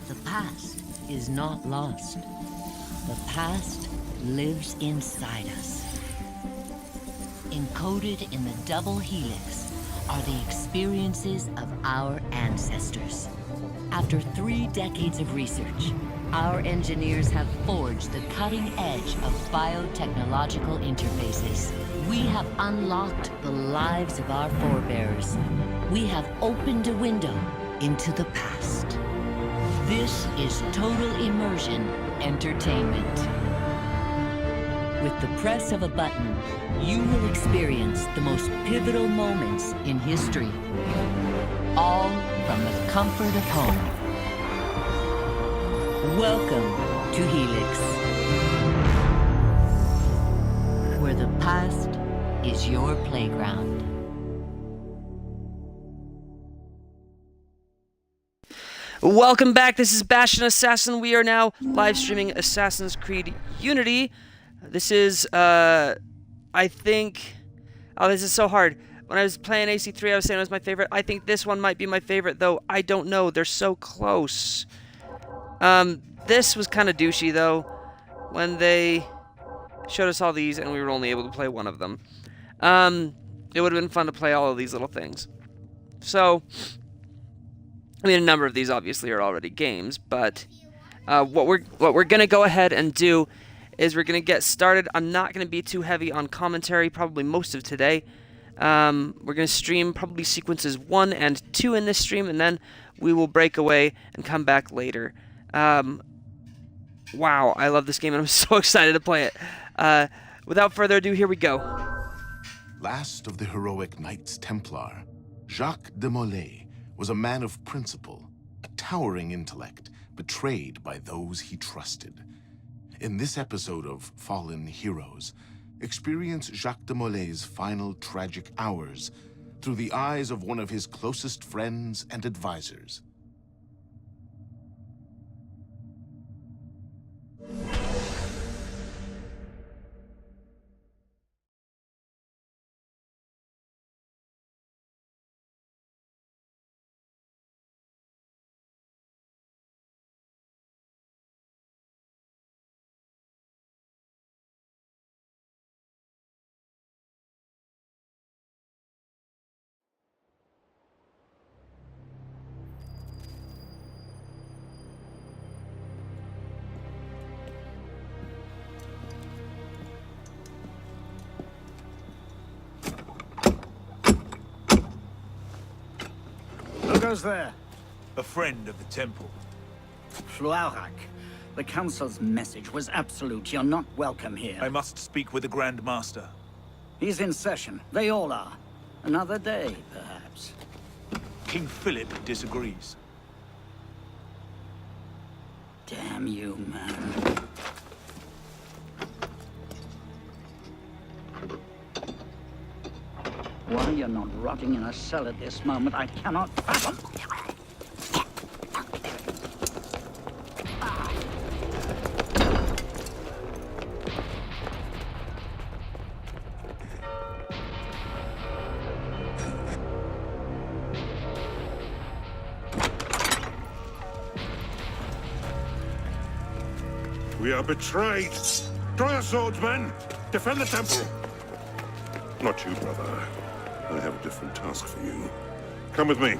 The past is not lost. The past lives inside us. Encoded in the double helix are the experiences of our ancestors. After 3 decades of research, our engineers have forged the cutting edge of biotechnological interfaces. We have unlocked the lives of our forebears. We have opened a window into the past. This is total immersion entertainment. With the press of a button, you will experience the most pivotal moments in history. All from the comfort of home. Welcome to Helix, where the past is your playground. Welcome back, this is Bastion Assassin. We are now live streaming Assassin's Creed Unity. This is, I think... Oh, this is so hard. When I was playing AC3, I was saying it was my favorite. I think this one might be my favorite, though. I don't know. They're so close. This was kind of douchey, though, when they showed us all these and we were only able to play one of them. It would have been fun to play all of these little things. So, I mean, a number of these obviously are already games, but what we're gonna go ahead and do is we're gonna get started. I'm not gonna be too heavy on commentary, probably most of today. We're gonna stream probably sequences 1 and 2 in this stream, and then we will break away and come back later. Wow, I love this game, and I'm so excited to play it. Without further ado, here we go. Last of the heroic Knights Templar, Jacques de Molay was a man of principle, a towering intellect, betrayed by those he trusted. In this episode of Fallen Heroes, experience Jacques de Molay's final tragic hours through the eyes of one of his closest friends and advisors. Who goes there? A friend of the temple. Fluarak. The Council's message was absolute. You're not welcome here. I must speak with the Grand Master. He's in session. They all are. Another day, perhaps. King Philip disagrees. Damn you, man. Why you're not rotting in a cell at this moment, I cannot fathom. We are betrayed. Draw your swords, men. Defend the temple. Not you, brother. I have a different task for you. Come with me.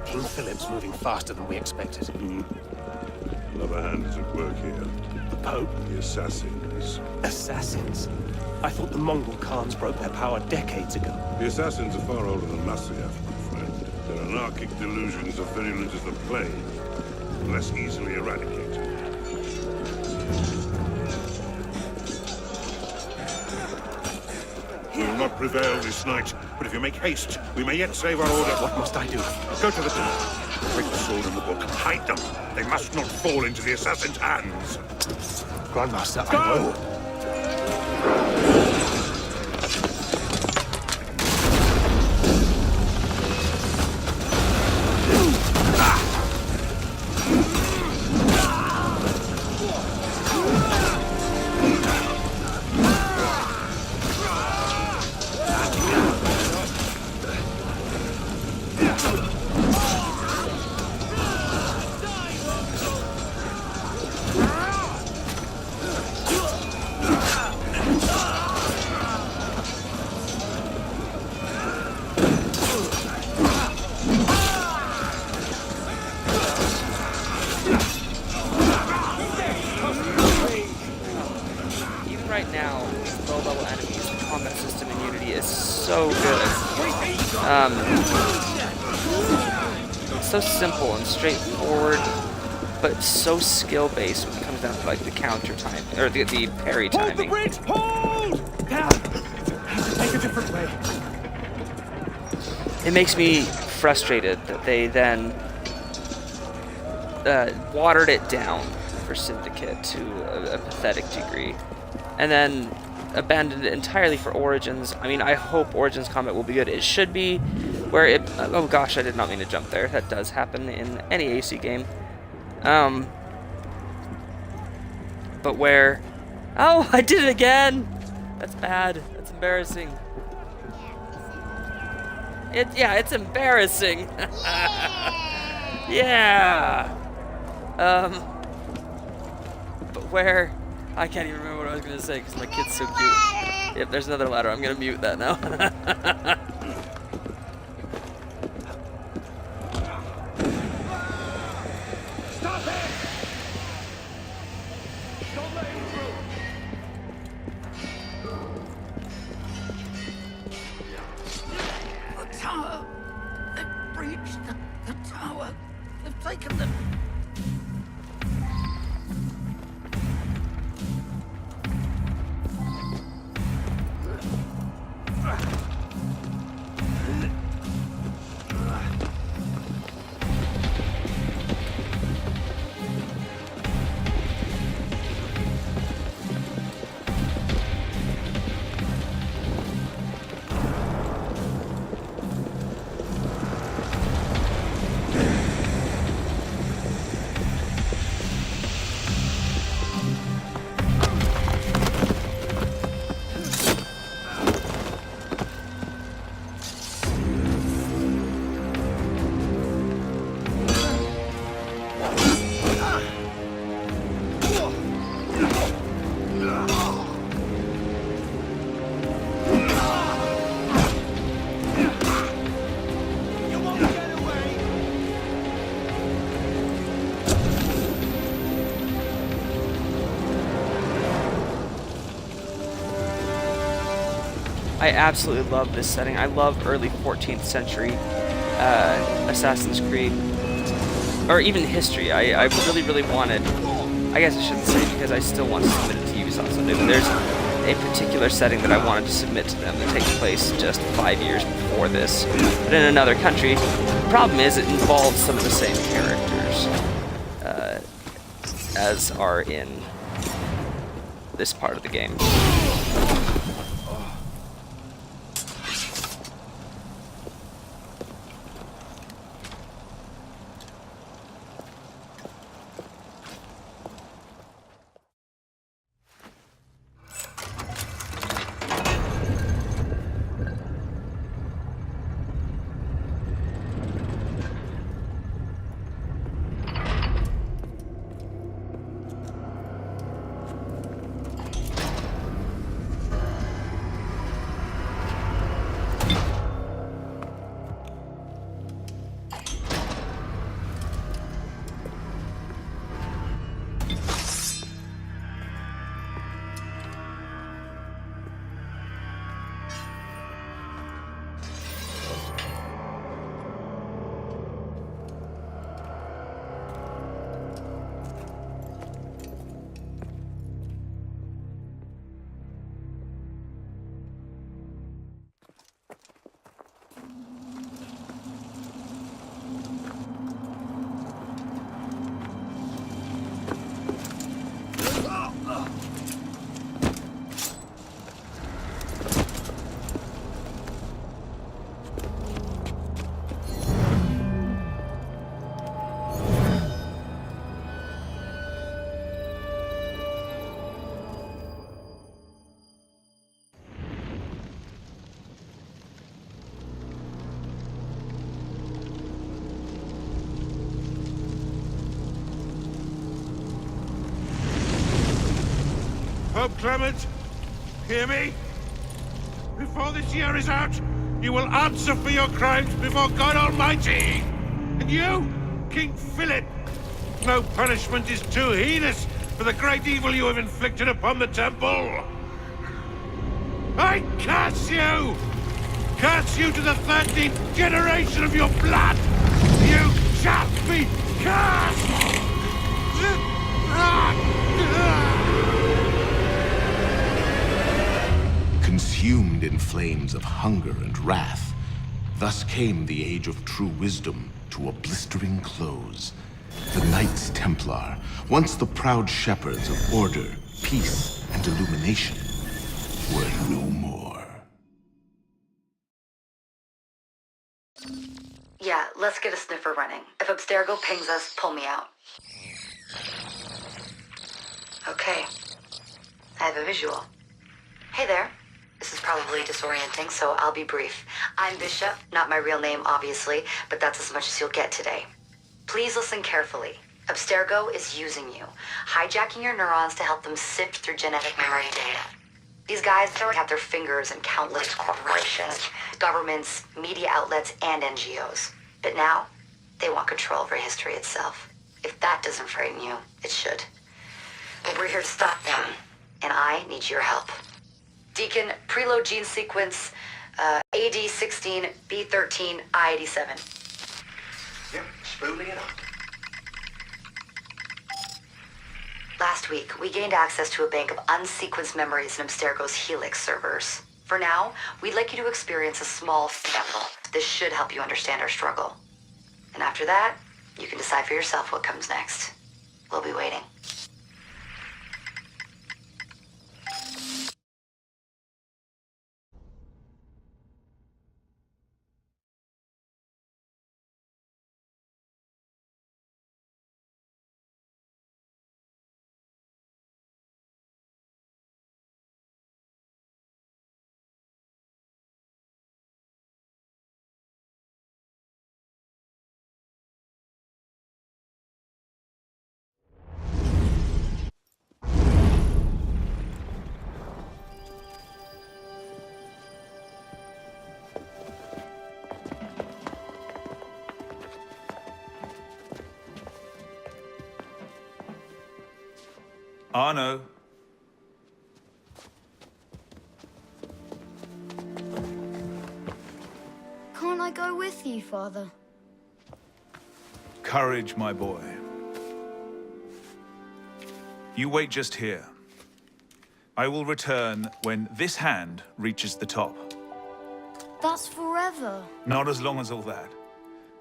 King Philip's moving faster than we expected. Another hand is at work here. The Pope? The assassins. Assassins? I thought the Mongol Khans broke their power decades ago. The assassins are far older than Masyaf, my friend. Their anarchic delusions are virulent as the plague, and less easily eradicated. We will not prevail this night, but if you make haste, we may yet save our order. What must I do? Go to the door. Take the sword and the book. Hide them. They must not fall into the assassin's hands. Grandmaster, Go! I will. right now, these low-level enemies, the combat system in Unity is so good. It's so simple and straightforward, but so skill-based when it comes down to like the counter time or the parry timing. Hold the bridge! Hold! Down! Take a different way. It makes me frustrated that they then watered it down for Syndicate to a pathetic degree, and then abandoned it entirely for Origins. I mean, I hope Origins combat will be good. It should be, where it... oh gosh, I did not mean to jump there. That does happen in any AC game. But where... oh, I did it again! That's bad. That's embarrassing. Yeah, it's embarrassing. Yeah. But where... I can't even remember what I was gonna say because my kid's so cute. Yep, there's another ladder. I'm gonna mute that now. Stop it! Don't let him through. The tower! They've breached the tower! They've taken them! I absolutely love this setting. I love early 14th century Assassin's Creed, or even history. I really, really wanted, I guess I shouldn't say because I still want to submit it to Ubisoft someday, but there's a particular setting that I wanted to submit to them that takes place just 5 years before this, but in another country. The problem is it involves some of the same characters as are in this part of the game. Pope Clement, hear me? Before this year is out, you will answer for your crimes before God Almighty! And you, King Philip, no punishment is too heinous for the great evil you have inflicted upon the temple. I curse you! Curse you to the 13th generation of your blood! You shall be cursed! Consumed in flames of hunger and wrath, thus came the age of true wisdom to a blistering close. The Knights Templar, once the proud shepherds of order, peace, and illumination, were no more. Yeah, let's get a sniffer running. If Abstergo pings us, pull me out. Okay. I have a visual. Hey there. This is probably disorienting, so I'll be brief. I'm Bishop, not my real name, obviously, but that's as much as you'll get today. Please listen carefully. Abstergo is using you, hijacking your neurons to help them sift through genetic memory data. These guys have their fingers in countless corporations, governments, media outlets, and NGOs. But now, they want control over history itself. If that doesn't frighten you, it should. But we're here to stop them, and I need your help. Deacon, preload gene sequence AD16, B13, I87. Yep, spooling it up. Last week, we gained access to a bank of unsequenced memories in Abstergo's Helix servers. For now, we'd like you to experience a small sample. This should help you understand our struggle. And after that, you can decide for yourself what comes next. We'll be waiting. Arno. Can't I go with you, Father? Courage, my boy. You wait just here. I will return when this hand reaches the top. That's forever. Not as long as all that.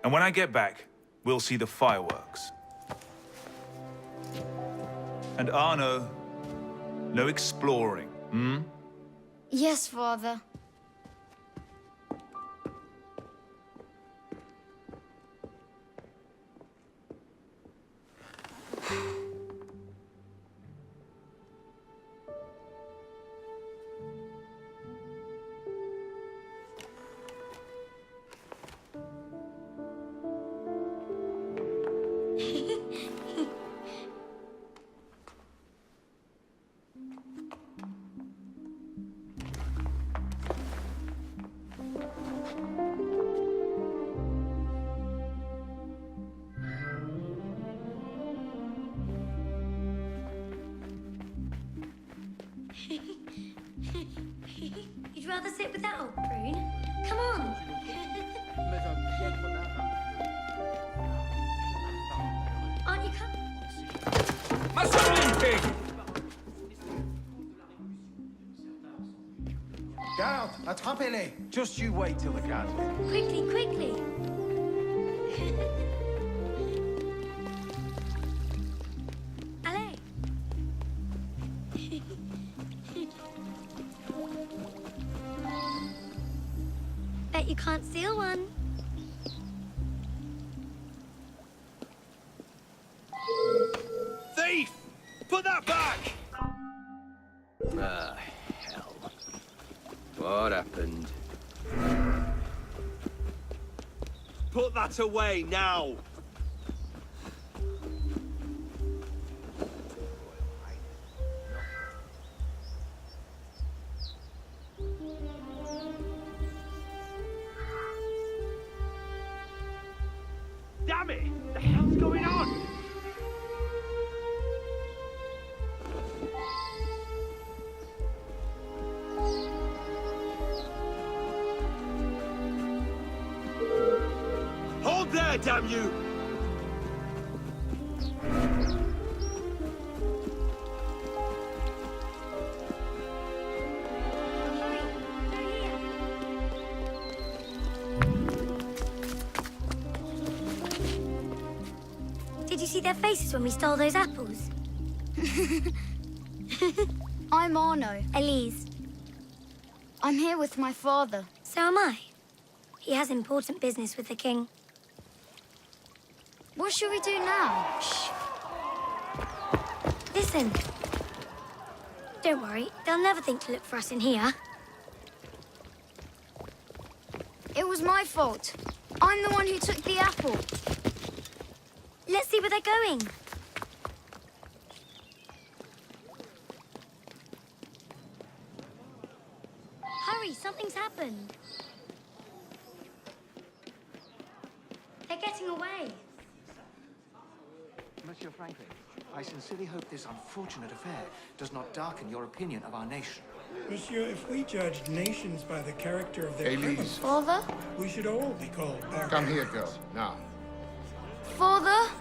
And when I get back, we'll see the fireworks. And Arno, no exploring, hmm? Yes, Father. You'd rather sit with that old prune? Come on. Aren't you Garde, attrapez-les. Just you wait till the cat's in. Quickly, quickly. Allez. Bet you can't steal one. Thief! Put that back! Ah, hell. What happened? Put that away now! Damn it! The hell's going on? there, damn you! Did you see their faces when we stole those apples? I'm Arno. Elise. I'm here with my father. So am I. He has important business with the king. What should we do now? Shh. Listen. Don't worry, they'll never think to look for us in here. It was my fault. I'm the one who took the apple. Let's see where they're going. Hurry, something's happened. They're getting away. Monsieur Franklin, I sincerely hope this unfortunate affair does not darken your opinion of our nation. Monsieur, if we judged nations by the character of their Elise. criminals, Father? we should all be called barbarians. Come here, girl, now. Father?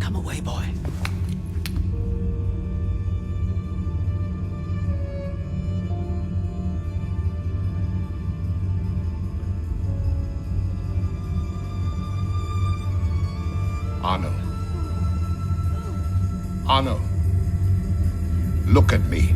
Come away, boy. Arno. Arno. Look at me.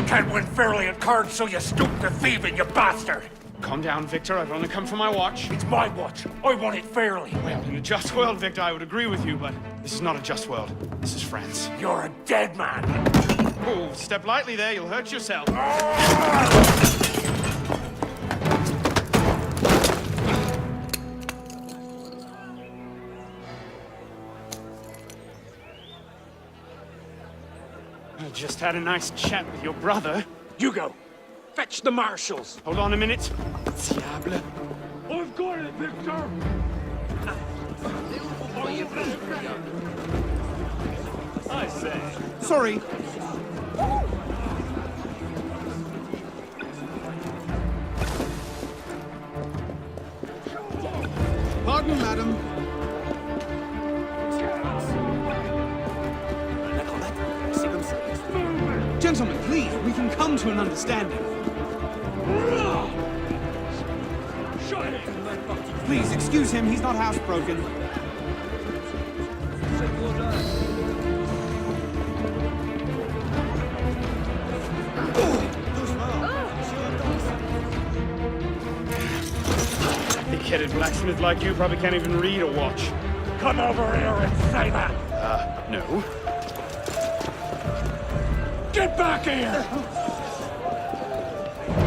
Can't win fairly at cards, so you stoop to thieving, you bastard! Calm down, Victor. I've only come for my watch. It's my watch. I want it fairly. Well, in a just world, Victor, I would agree with you, but this is not a just world. This is France. You're a dead man. Oh, step lightly there. You'll hurt yourself. I just had a nice chat with your brother. You go. Fetch the marshals. Hold on a minute. Diable. I've got it, Victor! I say. Sorry. Pardon, madam. Gentlemen, please, we can come to an understanding. Please, excuse him, he's not housebroken. Big-headed blacksmith like you probably can't even read or watch. Come over here and say that! No. Get back here!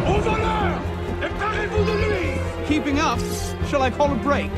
Over there! Embarquez-vous de lui! Keeping up? Shall I call a break?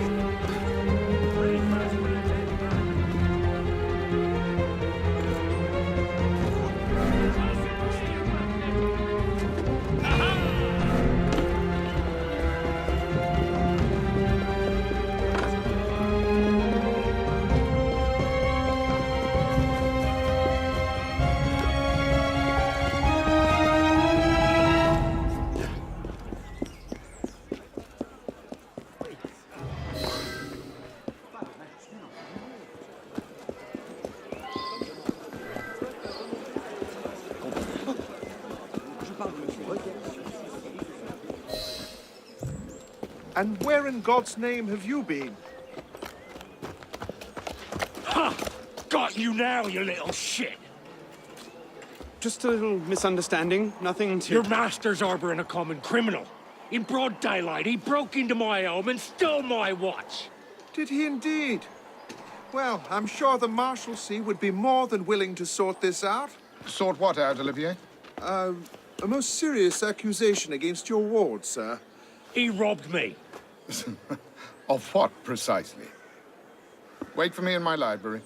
And where in God's name have you been? Ha! Got you now, you little shit! Just a little misunderstanding. Nothing to... Your master's harboring a common criminal. In broad daylight, he broke into my home and stole my watch. Did he indeed? Well, I'm sure the Marshalsea would be more than willing to sort this out. Sort what out, Olivier? A most serious accusation against your ward, sir. He robbed me. Of what, precisely? Wait for me in my library.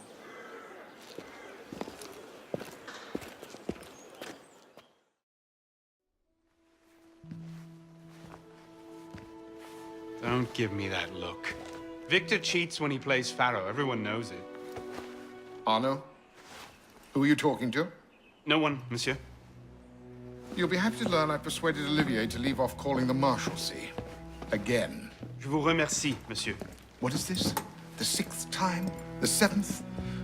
Don't give me that look. Victor cheats when he plays Pharaoh. Everyone knows it. Arno? Who are you talking to? No one, monsieur. You'll be happy to learn I persuaded Olivier to leave off calling the Marshalsea. Again. Je vous remercie, monsieur. What is this? The 6th time? The 7th?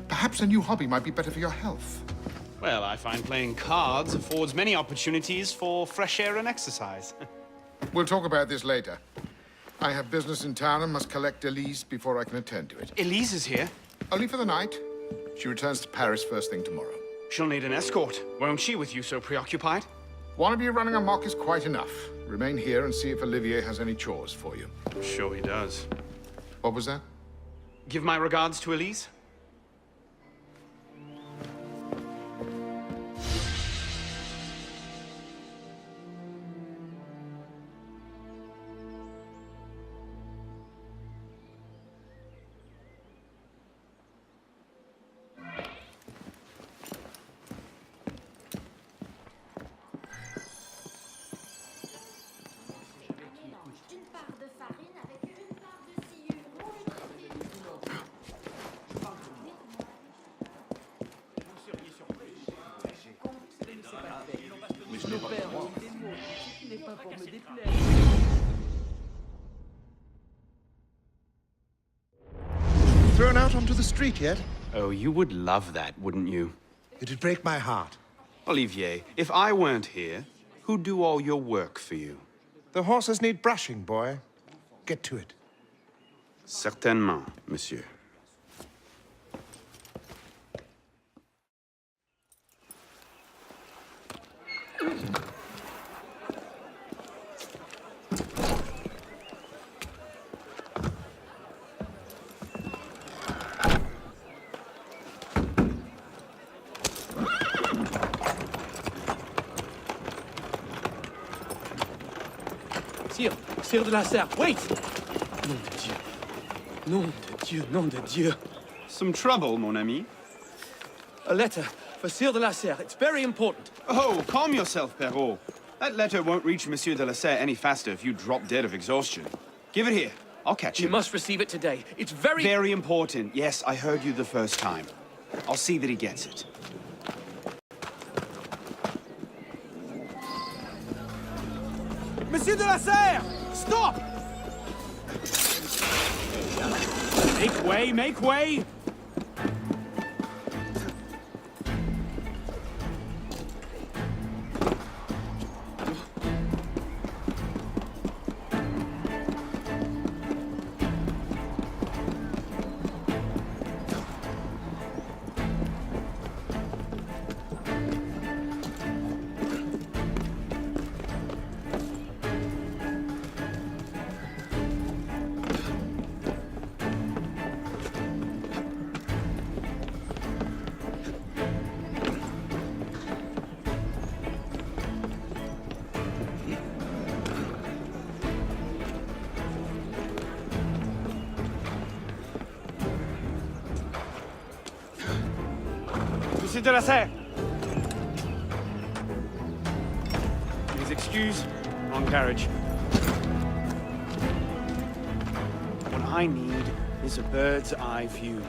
Perhaps a new hobby might be better for your health. Well, I find playing cards affords many opportunities for fresh air and exercise. We'll talk about this later. I have business in town and must collect Elise before I can attend to it. Elise is here? Only for the night. She returns to Paris first thing tomorrow. She'll need an escort, won't she, with you so preoccupied? One of you running amok is quite enough. Remain here and see if Olivier has any chores for you. I'm sure he does. What was that? Give my regards to Elise. Thrown out onto the street yet? Oh, you would love that, wouldn't you? It'd break my heart. Olivier, if I weren't here, who'd do all your work for you? The horses need brushing, boy. Get to it. Certainement, monsieur. Sire de la Serre, wait! Nom de Dieu. Nom de Dieu, nom de Dieu. Some trouble, mon ami? A letter for Sire de la Serre. It's very important. Oh, calm yourself, Perrault. That letter won't reach Monsieur de la Serre any faster if you drop dead of exhaustion. Give it here. I'll catch You him. must receive it today. It's very... Very important. Yes, I heard you the first time. I'll see that he gets it. Monsieur de la Serre! Stop! Make way, make way! Monsieur de la Serre! Please excuse, wrong carriage. What I need is a bird's eye view.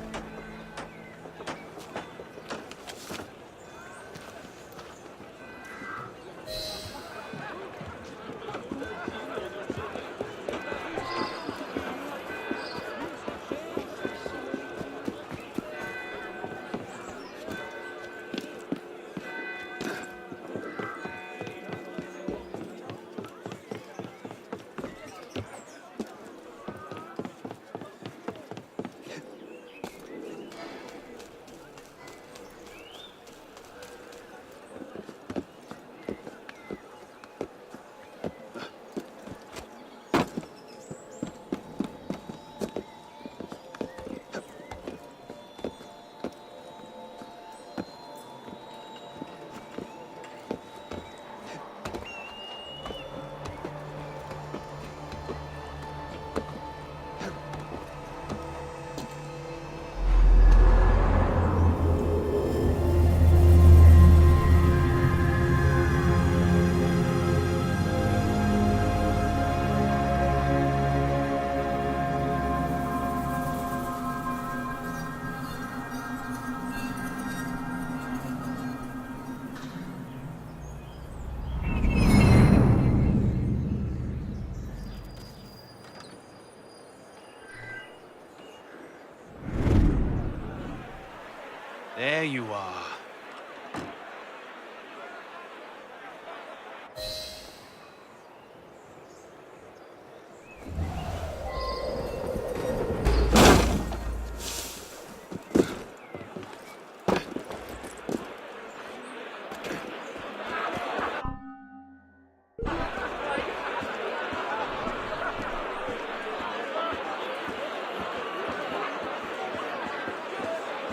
There you are.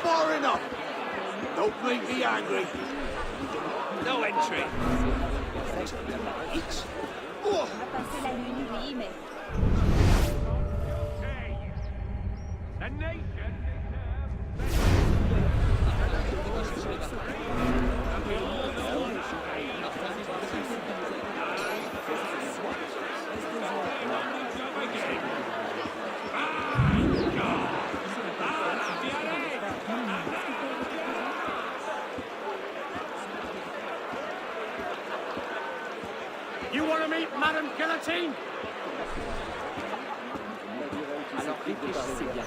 Far enough! Don't make me angry. No entry. Oh. The nation You want to meet Madame Guillotine? Alors réfléchissez bien.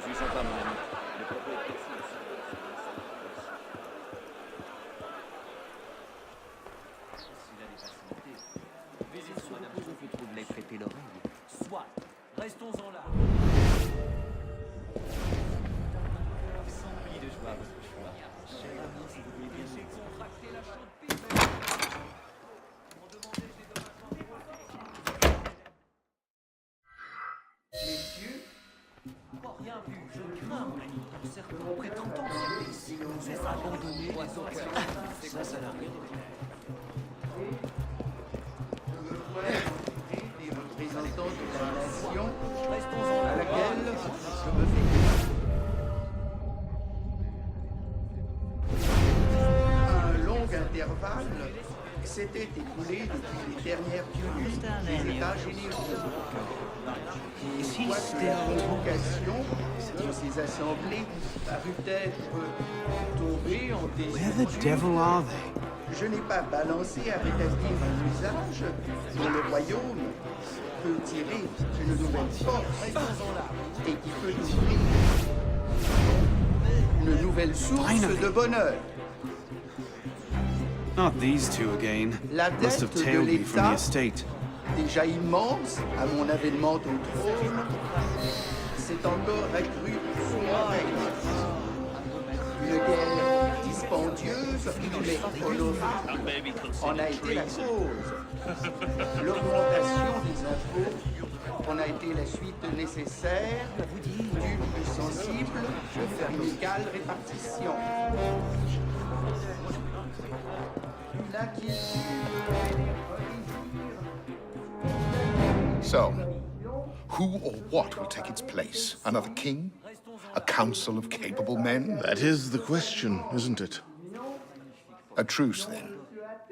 Ils y sont pas mal. Les prêter l'oreille. Soit. Restons-en là. Sans de joie, votre choix. Cher ami, si vous voulez bien contracter la chaude piste. Messieurs, rien vu, je crains, mon ami. Certains après 30 ans de service, nous ont abandonnés les autres. Ça n'a rien de des représentants de la nation à laquelle je me fais. Un long intervalle s'était écoulé depuis les dernières tenues des États généraux. Et quoique la convocation de ces assemblées parut être tombée en désuétude, je n'ai pas balancé à rétablir un usage dont le royaume peut tirer une nouvelle force et qui peut ouvrir une nouvelle source de bonheur. Not these two again. La Must have dette de tailed me from the l'État, estate. déjà immense à mon avènement au trône, s'est encore accrue sous mon règne. Une guerre dispendieuse, mais honorable, en a été la cause. L'augmentation des impôts en a été la suite nécessaire du plus sensible d'une égale répartition. So, who or what will take its place? Another king? A council of capable men? That is the question, isn't it? A truce, then.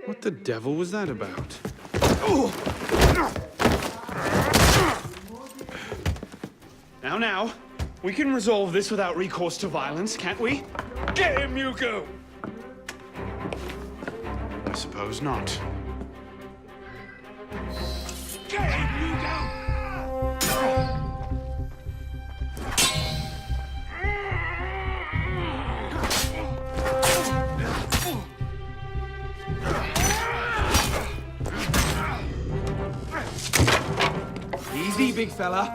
What the devil was that about? Now, we can resolve this without recourse to violence, can't we? Get him, Hugo! I suppose not. Get him, Hugo! Easy, big fella.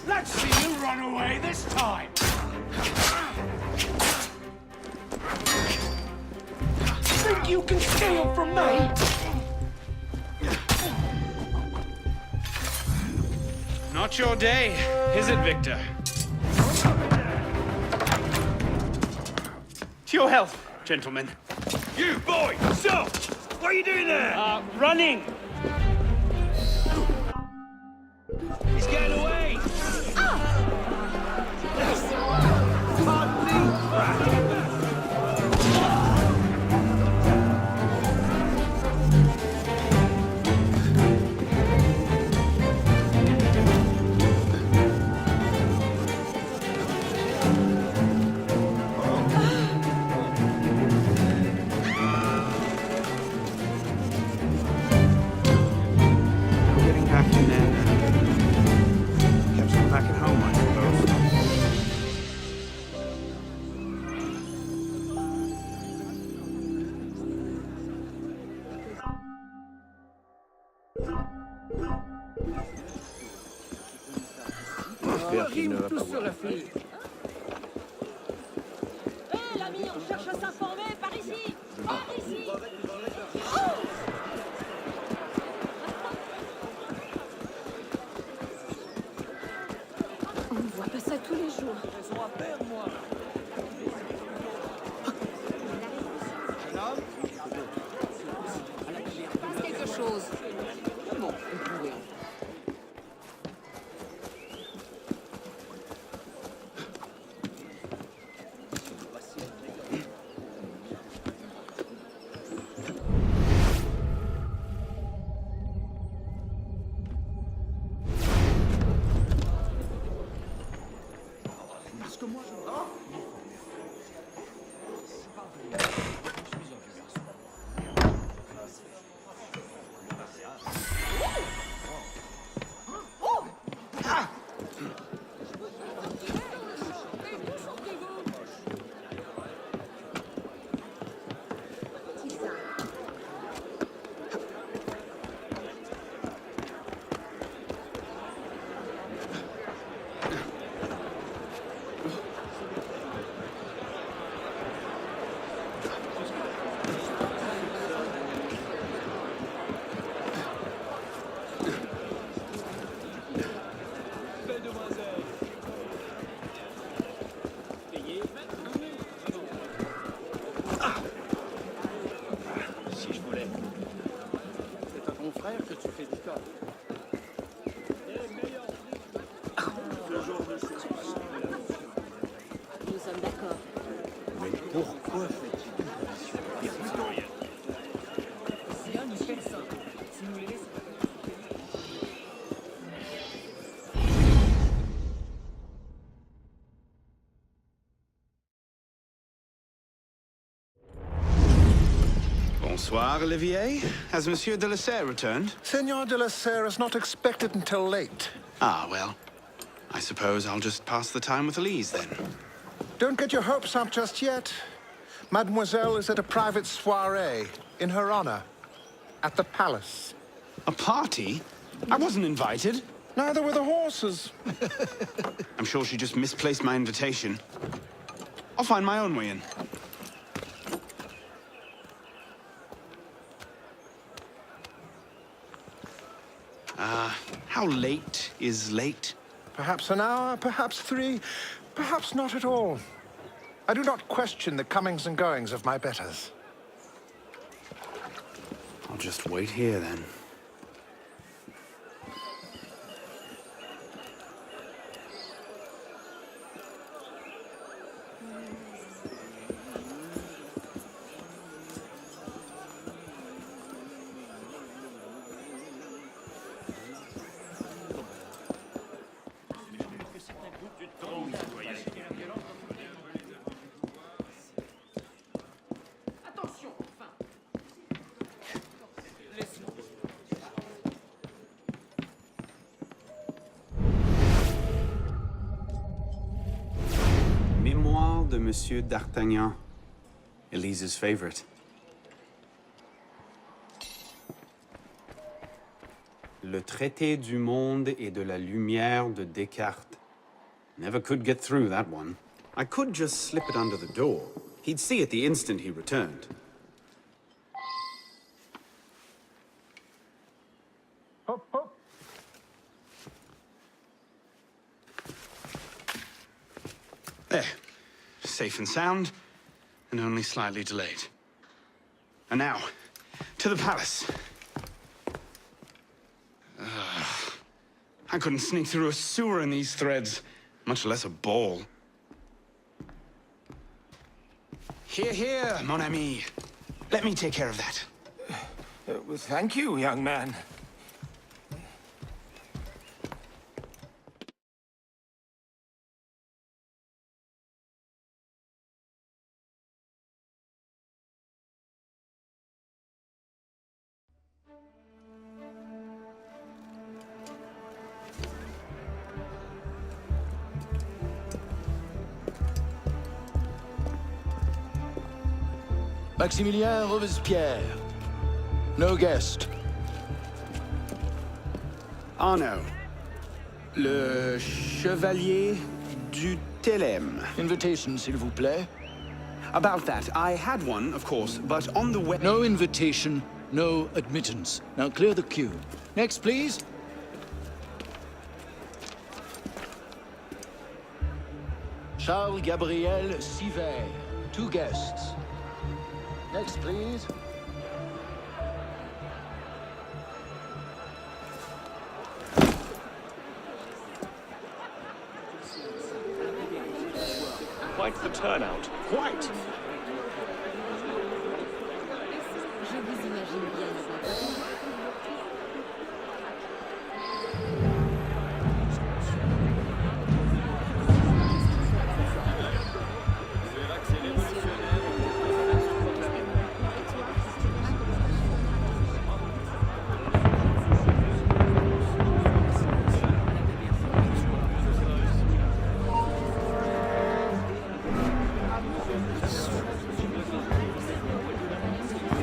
Let's see you run away this time! Think you can steal from me? Not your day, is it, Victor? To your health, gentlemen. You, boy! Stop! What are you doing there? Running! He's getting away! J'espère qu'il ne va pas Tout voir. sera fait. Hé, l'ami, on cherche à s'informer. Par ici. Par ici. On ne voit pas ça tous les jours. Raison à perdre, moi. Passe quelque chose. Bon, on pourrait. Nous sommes d'accord. Mais pourquoi fait-il Bonsoir, Olivier. Has Monsieur de la Serre returned? Senor de la Serre is not expected until late. Ah, well. I suppose I'll just pass the time with Elise, then. Don't get your hopes up just yet. Mademoiselle is at a private soiree in her honor at the palace. A party? I wasn't invited. Neither were the horses. I'm sure she just misplaced my invitation. I'll find my own way in. How late is late? Perhaps an hour, perhaps 3, perhaps not at all. I do not question the comings and goings of my betters. I'll just wait here, then. Mémoire de Monsieur d'Artagnan, Elise's favorite. Le traité du monde et de la lumière de Descartes. Never could get through that one. I could just slip it under the door. He'd see it the instant he returned. Hop, hop. There. Safe and sound, and only slightly delayed. And now, to the palace. I couldn't sneak through a sewer in these threads, much less a ball. Here, here, mon ami. Let me take care of that. Well, thank you, young man. Maximilien Robespierre. No guest. Arno, le chevalier du Télème. Invitation, s'il vous plaît. About that, I had one, of course, but on the way... No invitation, no admittance. Now clear the queue. Next, please. Charles Gabriel Sivet. 2 guests. Next, please. Quite the turnout. Quite!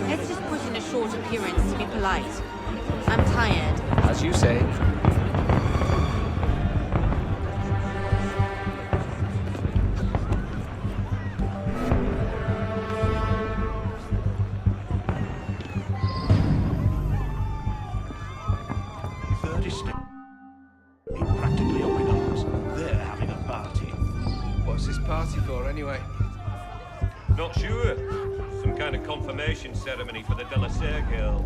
Let's just put in a short appearance to be polite. I'm tired. As you say. Practically up in arms. They're having a party. What's this party for, anyway? Not sure. Some kind of confirmation ceremony for the De La Serre girl.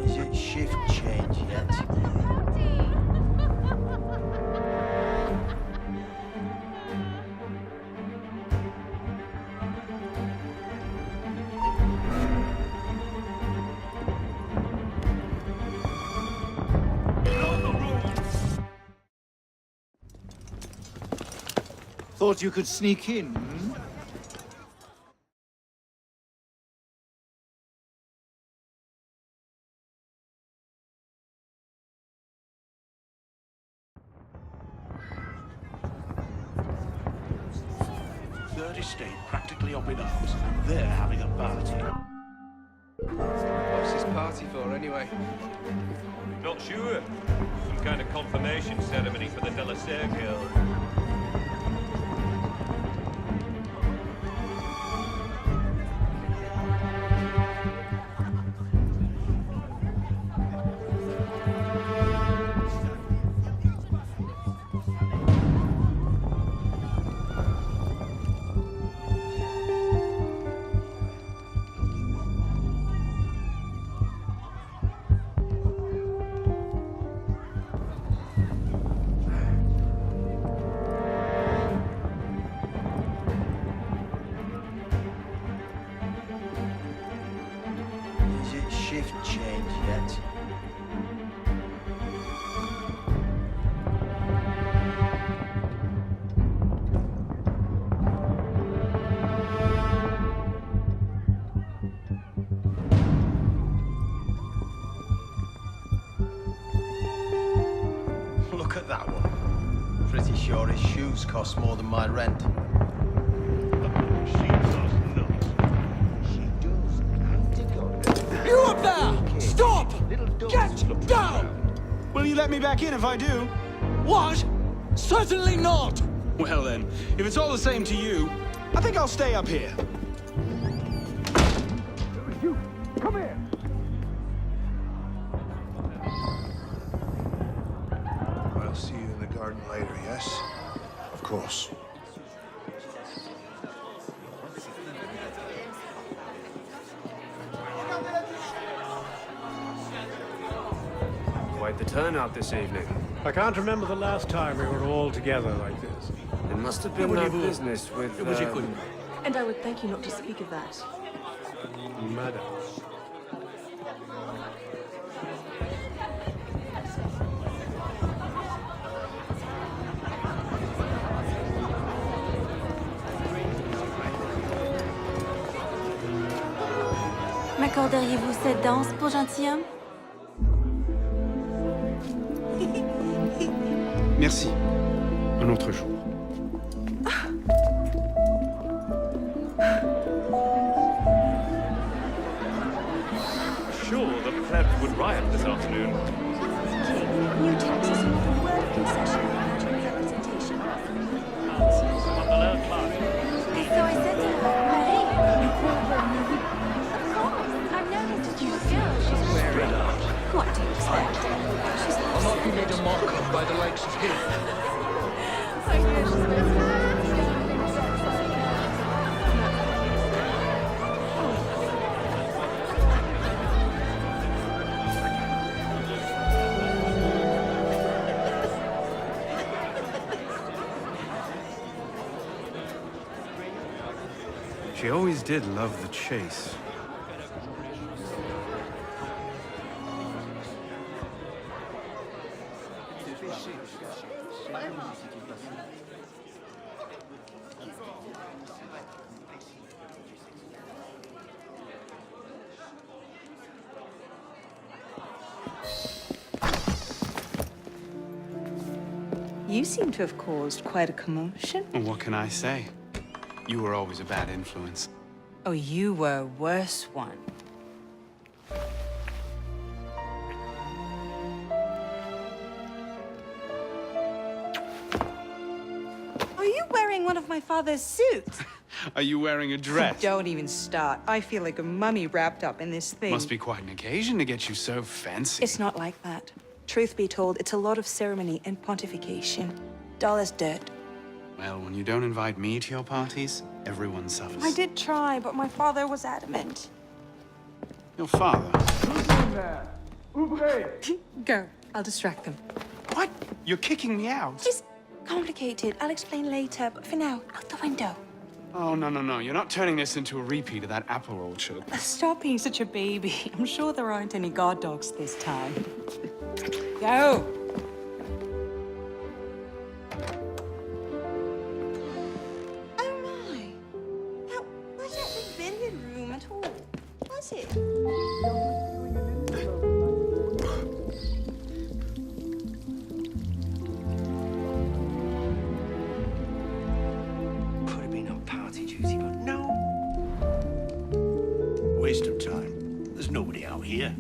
Is it shift change yet? Thought you could sneak in, hmm? Third estate practically up in arms. They're having a party. What's this party for, anyway? Not sure. Some kind of confirmation ceremony for the De La Serre girl. Is it shift change yet? Look at that one. Pretty sure his shoes cost more than my rent. She does not. She does. Hand to God. You up there! Stop! Get down! Will you let me back in if I do? What? Certainly not! Well then, if it's all the same to you, I think I'll stay up here. You, come here! I'll see you in the garden later, yes? Of course. Quite the turnout this evening. I can't remember the last time we were all together like this. It must have been that business with... And I would thank you not to speak of that. Madam. Garderiez-vous cette danse pour gentilhomme? Merci. Un autre jour. Sure, the plebs would riot this afternoon. New taxes are not a word concession imagined representation Of the lower class. And so I said to her, Marie, you call her Marie? Of course. I've known her since she was a girl. She's Swear it out. What do you expect? She's I'll not be made a mock of by the likes of him. She always did love the chase. You seem to have caused quite a commotion. Well, what can I say? You were always a bad influence. Oh, you were a worse one. Are you wearing one of my father's suits? Are you wearing a dress? Don't even start. I feel like a mummy wrapped up in this thing. Must be quite an occasion to get you so fancy. It's not like that. Truth be told, it's a lot of ceremony and pontification. Dull as dirt. Well, when you don't invite me to your parties, everyone suffers. I did try, but my father was adamant. Your father? Who's in there? Go. I'll distract them. What? You're kicking me out? It's complicated. I'll explain later, but for now, out the window. Oh, no. You're not turning this into a repeat of that apple orchard. Stop being such a baby. I'm sure there aren't any guard dogs this time. Go! Oh my! That wasn't the billiard room at all, was it? Could have been on party duty, but no. Waste of time. There's nobody out here.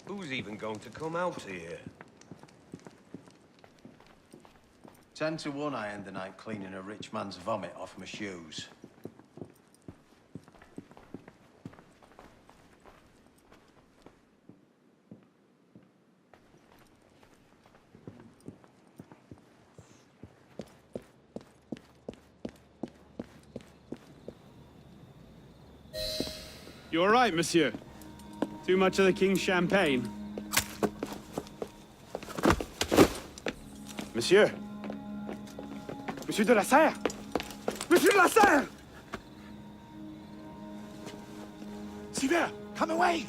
Who's even going to come out here? 10 to 1 I end the night cleaning a rich man's vomit off my shoes. You all right, monsieur? Too much of the king's champagne? Monsieur? Monsieur de la Serre? Monsieur de la Serre! Sivert, come away!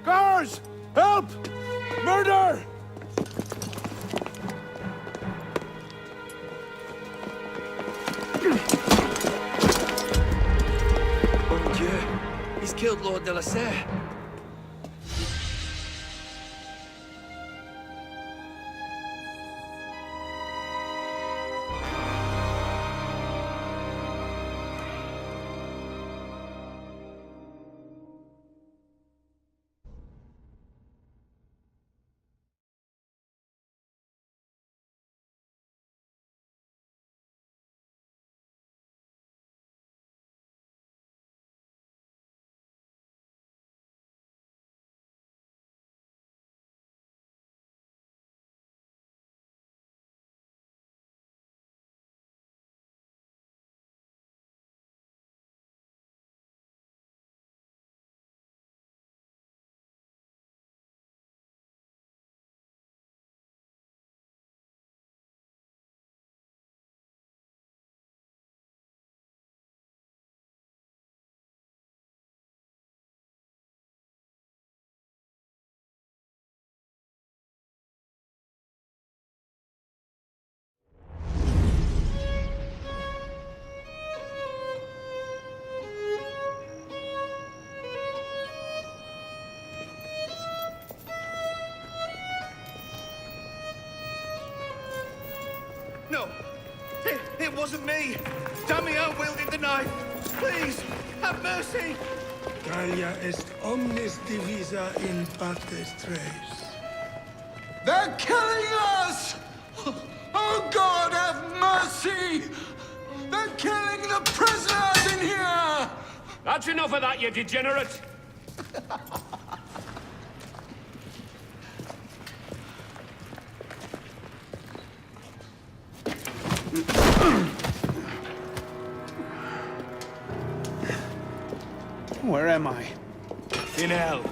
Guards! Help! Murder! Mon Dieu, he's killed Lord de la Serre. wasn't me. Damian wielded the knife. Please, have mercy. Talia est omnis divisa in partes tres. They're killing us! Oh, God, have mercy! They're killing the prisoners in here! That's enough of that, you degenerate! Where am I? In hell.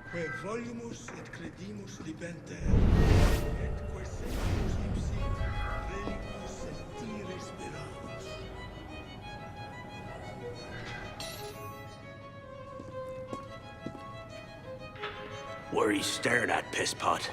Que volumus et credimus libenter, et que seculus ipsi reliquis sentire speramus. What are you staring at, pisspot?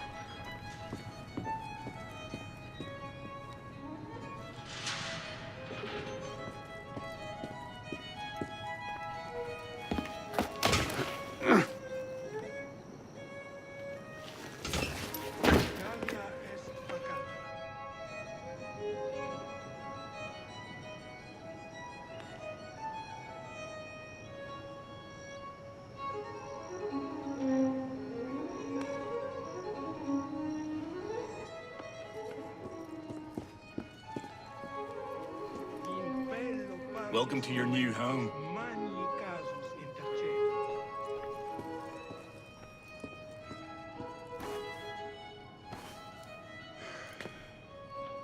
Welcome to your new home.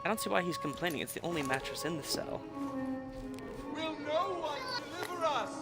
I don't see why he's complaining. It's the only mattress in the cell. Will no one deliver us?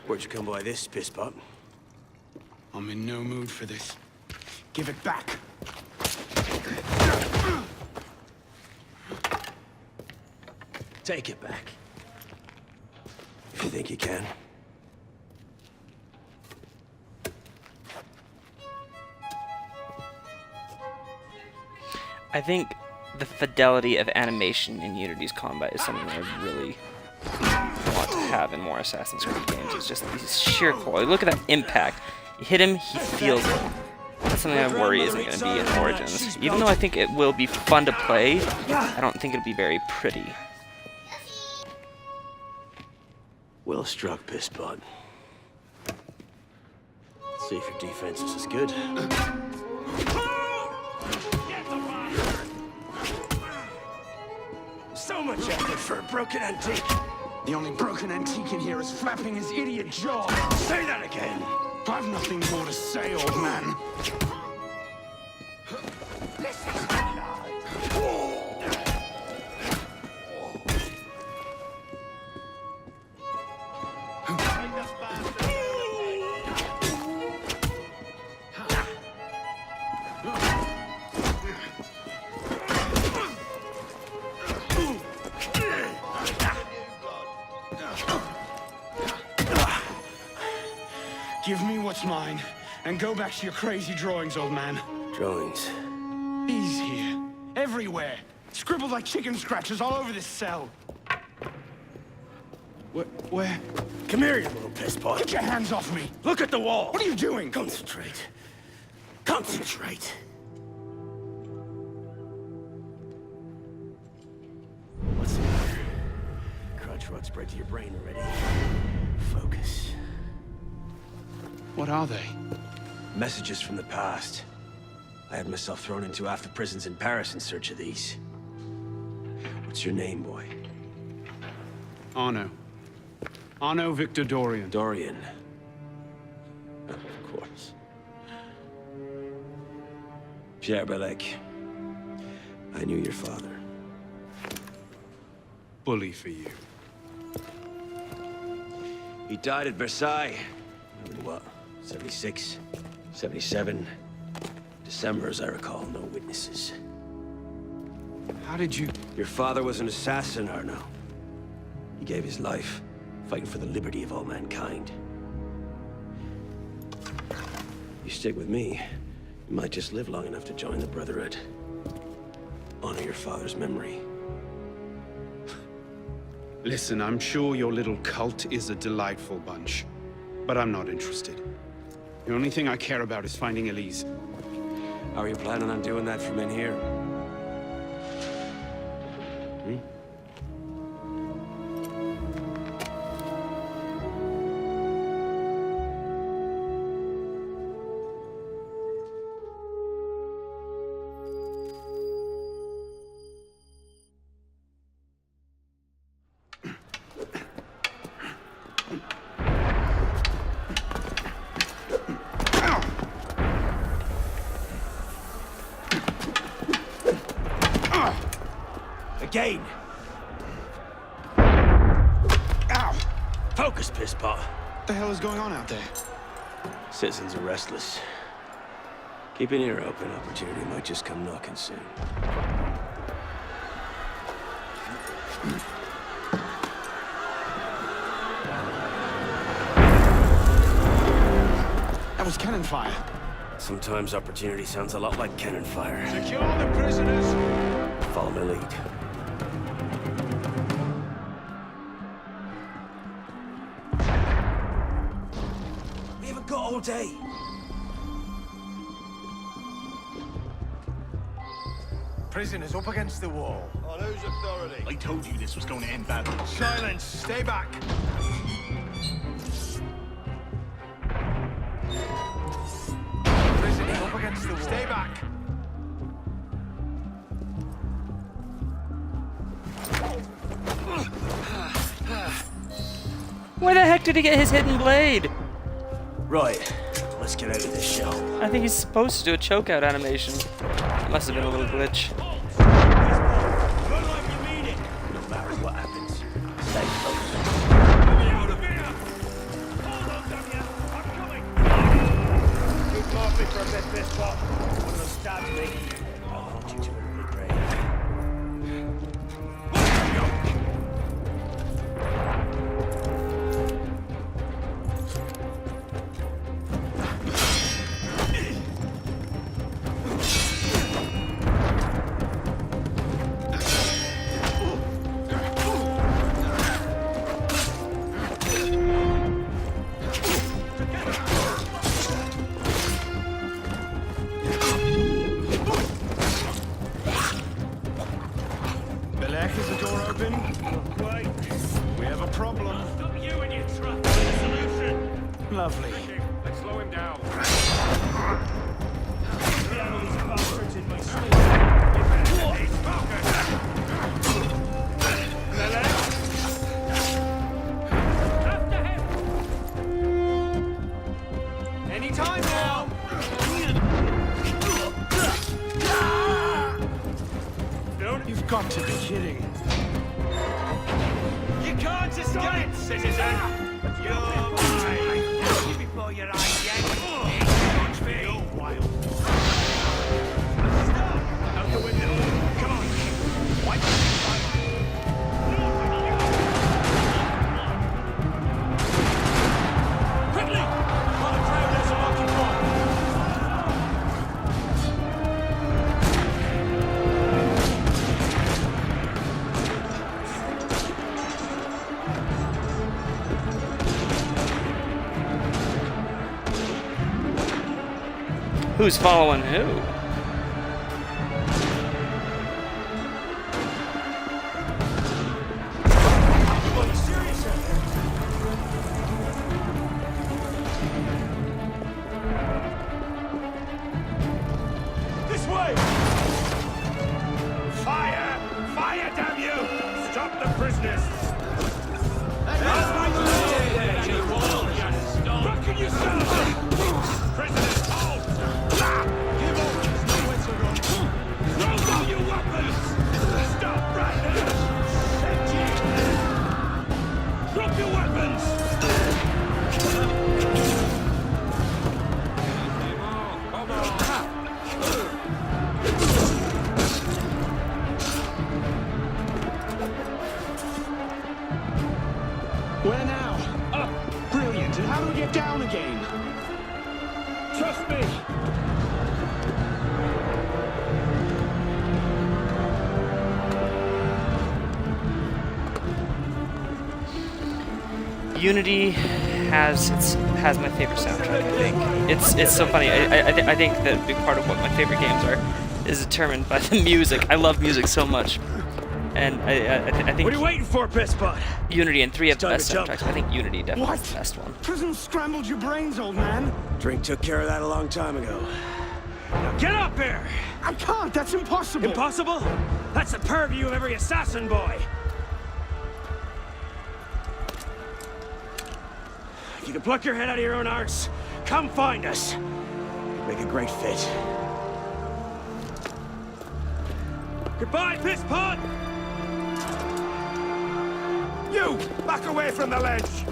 Where'd you come by this, pisspot? I'm in no mood for this. Give it back. Take it back. If you think you can. I think the fidelity of animation in Unity's combat is something I really want to have in more Assassin's Creed games. It's just these sheer quality. Look at that impact. You hit him, he feels it. That's something I worry isn't going to be in Origins. Even though I think it will be fun to play, I don't think it'll be very pretty. Well struck, pisspot. See if your defense is as good. So much effort for a broken antique. The only broken antique in here is flapping his idiot jaw. Say that again. I've nothing more to say, old man. Give me what's mine, and go back to your crazy drawings, old man. Drawings? He's here. Everywhere. Scribbled like chicken scratches all over this cell. Where? Come here, you little pisspot. Get your hands off me! Look at the wall! What are you doing? Concentrate. Concentrate. What's the matter? Crutch rot spread to your brain already. Focus. What are they? Messages from the past. I had myself thrown into half the prisons in Paris in search of these. What's your name, boy? Arno. Arno Victor Dorian. Dorian. Of course. Pierre Belec. I knew your father. Bully for you. He died at Versailles. What? 76? 77? December, as I recall, no witnesses. How did you... Your father was an assassin, Arno. He gave his life, fighting for the liberty of all mankind. You stick with me, you might just live long enough to join the Brotherhood. Honor your father's memory. Listen, I'm sure your little cult is a delightful bunch, but I'm not interested. The only thing I care about is finding Elise. How are you planning on doing that from in here? Hmm? Again! Ow! Focus, pisspot! What the hell is going on out there? Citizens are restless. Keep an ear open. Opportunity might just come knocking soon. That was cannon fire. Sometimes opportunity sounds a lot like cannon fire. Secure the prisoners! Follow my lead. We haven't got all day. Prisoners up against the wall. On whose authority? I told you this was going to end badly. Silence! Stay back! Prisoners up against the wall. Stay back! Where the heck did he get his hidden blade? Right, let's get out of this shell. I think he's supposed to do a chokeout animation. It must have been a little glitch. Run like you mean it. No matter what happens, stay close. Get me out of here! Hold on, damn you! I'm coming! Keep off me for a bit, pisspot. One of them stabbed me. I'll hold you to an early grave. Belek, is the door open? Wait. We have a problem. Stop you and your truck. Solution. Lovely. Let's slow him down. We have all these bastards in my sleep. After him! Any time now! You've got to be kidding. You can't escape, citizen! You're mine! Before your eyes, yeah? Watch me! You're wild. Stop! Out the window! Come on! Wipe quickly! While the trailers are occupied! Who's following who? Are you serious? business! Fucking yourself! Prisoners, hold! Give up! There's nowhere to run! Throw down your weapons! Stop right now! Drop your weapons! Where now? Up! Brilliant. And how do we get down again? Trust me! Unity has my favorite soundtrack. I think it's so funny. I think that a big part of what my favorite games are is determined by the music. I love music so much, and I think. What are you waiting for, Pisspot? Unity and 3 have the It's best time to soundtracks. jump. I think Unity definitely What? is the best one. Prison scrambled your brains, old man. Drink took care of that a long time ago. Now get up here! I can't. That's impossible. Impossible? That's the purview of every assassin boy. If you can pluck your head out of your own arse, come find us. Make a great fit. Goodbye, Pisspot! You! Back away from the ledge!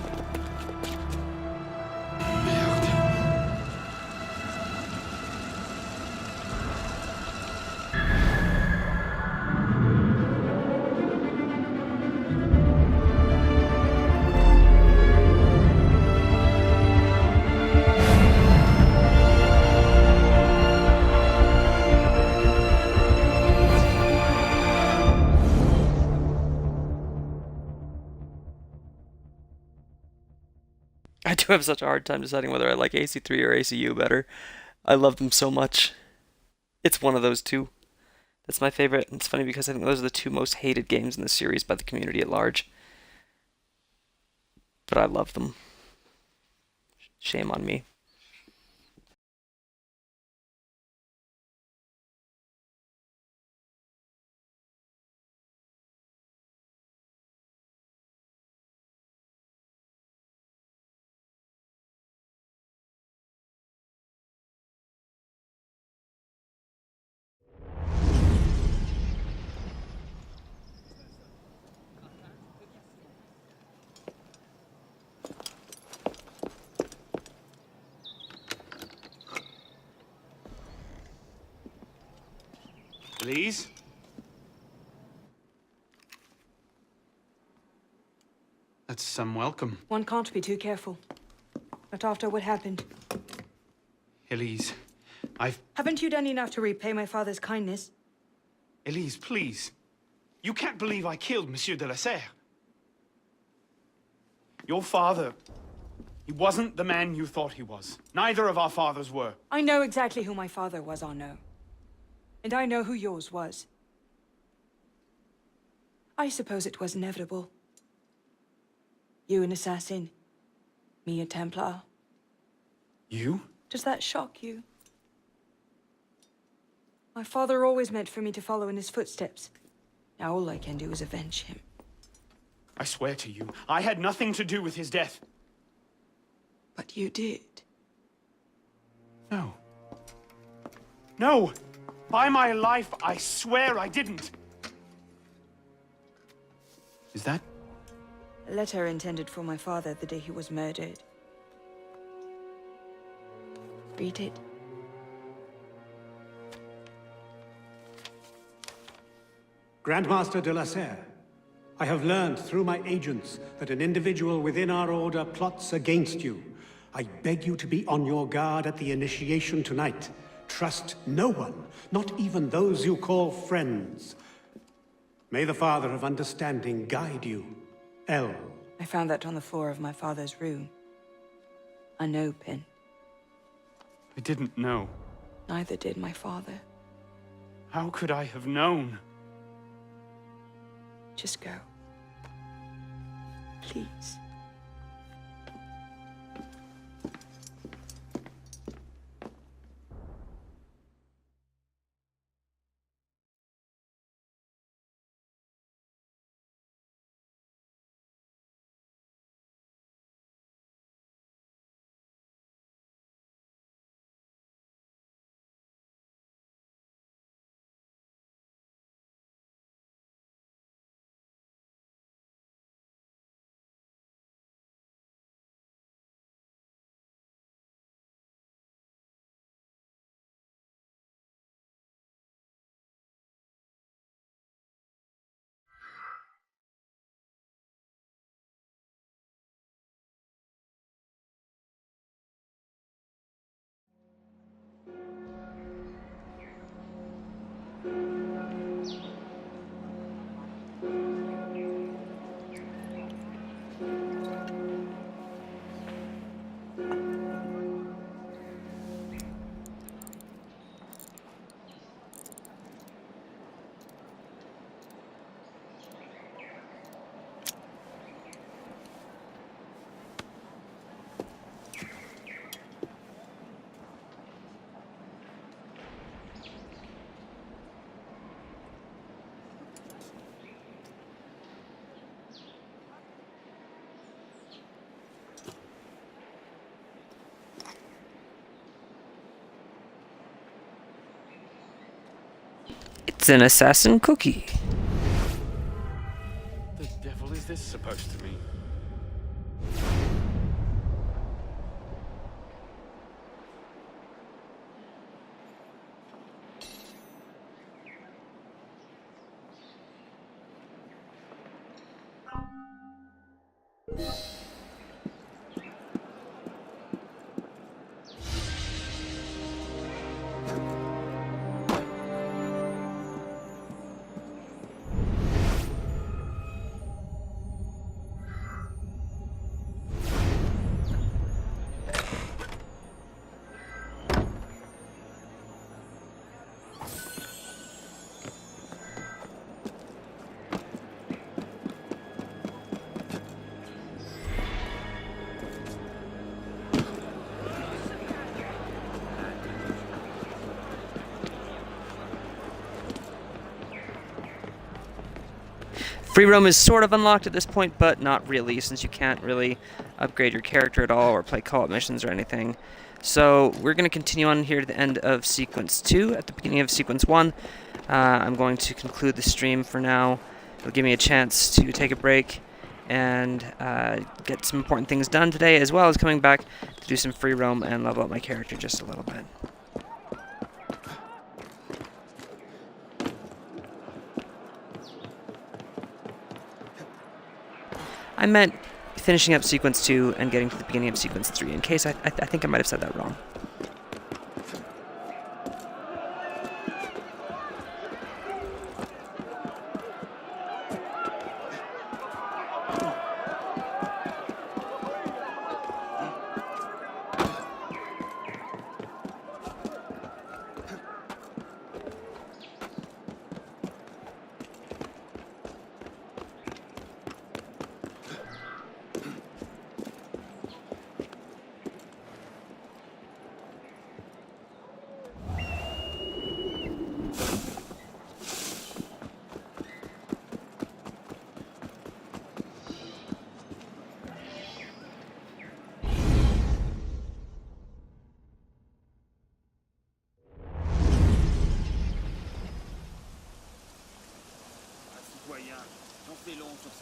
I do have such a hard time deciding whether I like AC3 or ACU better. I love them so much. It's one of those two. That's my favorite. It's funny because I think those are the two most hated games in the series by the community at large. But I love them. Shame on me. Please? That's some welcome. One can't be too careful. Not after what happened. Elise, Haven't you done enough to repay my father's kindness? Elise, please. You can't believe I killed Monsieur de la Serre. Your father, he wasn't the man you thought he was. Neither of our fathers were. I know exactly who my father was, Arnaud. And I know who yours was. I suppose it was inevitable. You an assassin, me a Templar. You? Does that shock you? My father always meant for me to follow in his footsteps. Now all I can do is avenge him. I swear to you, I had nothing to do with his death. But you did. No. No! By my life, I swear I didn't. Is that? A letter intended for my father the day he was murdered. Read it. Grandmaster de la Serre, I have learned through my agents that an individual within our order plots against you. I beg you to be on your guard at the initiation tonight. Trust no one, not even those you call friends. May the Father of Understanding guide you. L. I found that on the floor of my father's room. Unopened. I didn't know. Neither did my father. How could I have known? Just go. Please. It's an assassin cookie. The devil is this supposed to mean? Free roam is sort of unlocked at this point, but not really, since you can't really upgrade your character at all or play co-op missions or anything. So we're going to continue on here to the end of Sequence 2. At the beginning of Sequence 1, I'm going to conclude the stream for now. It'll give me a chance to take a break and get some important things done today, as well as coming back to do some free roam and level up my character just a little bit. I meant finishing up Sequence 2 and getting to the beginning of Sequence 3, in case I think I might have said that wrong.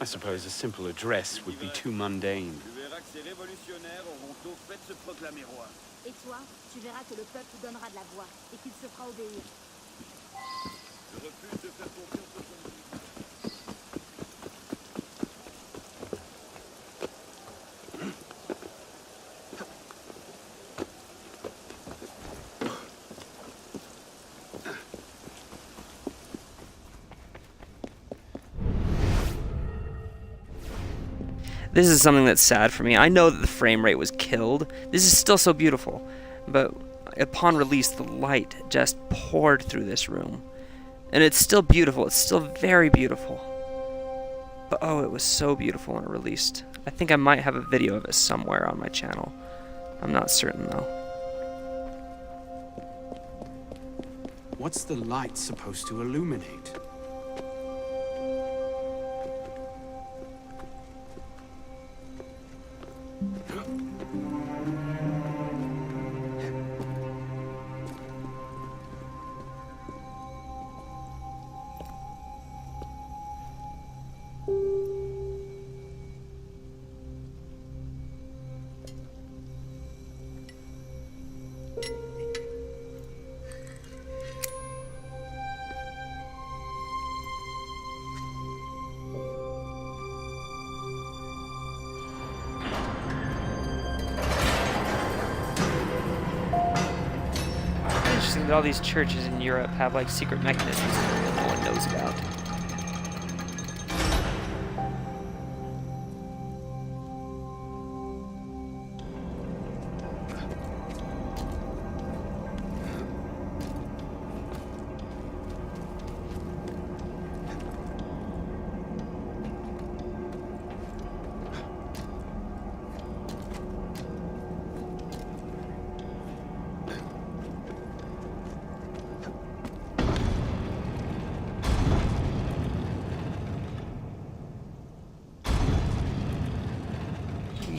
I suppose a simple address would be too mundane. Et toi, tu verras que le peuple donnera de la voix et qu'il se fera obéir. Je refuse de faire confiance aux ennemis. This is something that's sad for me. I know that the frame rate was killed. This is still so beautiful, but upon release, the light just poured through this room. And it's still beautiful. It's still very beautiful. But oh, it was so beautiful when it released. I think I might have a video of it somewhere on my channel. I'm not certain, though. What's the light supposed to illuminate? Interesting that all these churches in Europe have like secret mechanisms that no one knows about.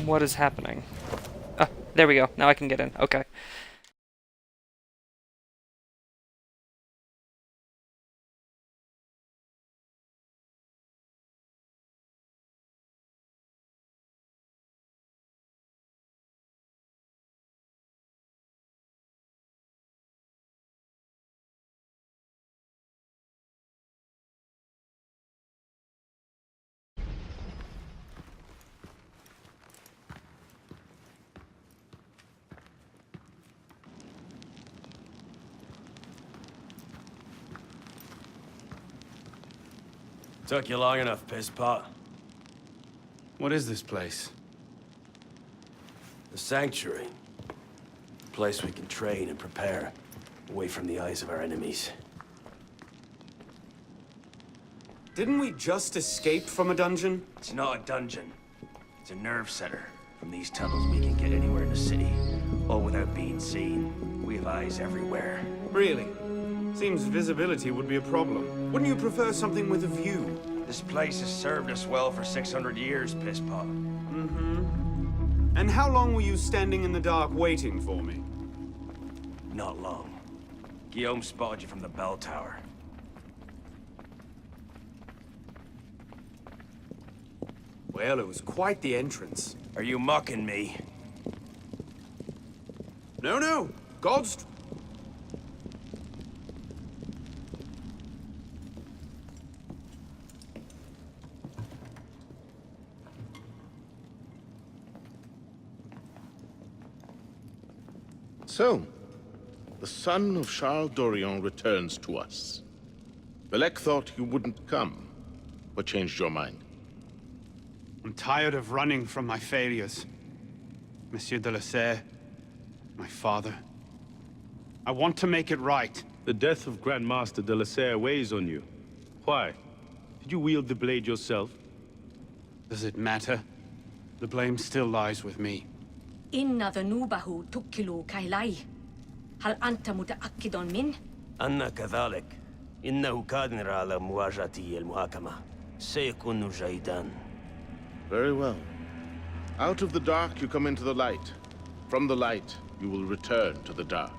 What is happening? Ah, there we go. Now I can get in. Okay. Took you long enough, pisspot. What is this place? The Sanctuary. A place we can train and prepare, away from the eyes of our enemies. Didn't we just escape from a dungeon? It's not a dungeon. It's a nerve center. From these tunnels, we can get anywhere in the city, all without being seen. We have eyes everywhere. Really? Seems visibility would be a problem. Wouldn't you prefer something with a view? This place has served us well for 600 years, pisspot. Mm-hmm. And how long were you standing in the dark waiting for me? Not long. Guillaume spotted you from the bell tower. Well, it was quite the entrance. Are you mocking me? No. God's... So, the son of Charles Dorion returns to us. Belek thought you wouldn't come. What changed your mind? I'm tired of running from my failures. Monsieur de la Serre, my father. I want to make it right. The death of Grand Master de la Serre weighs on you. Why? Did you wield the blade yourself? Does it matter? The blame still lies with me. إن ذنوبه تكل كيلي. هل أنت متأكد من؟ أنا كذلك. إنه قادر على مواجهة المحاكمة. سيكون جيدا. Very well. Out of the dark you come into the light. From the light you will return to the dark.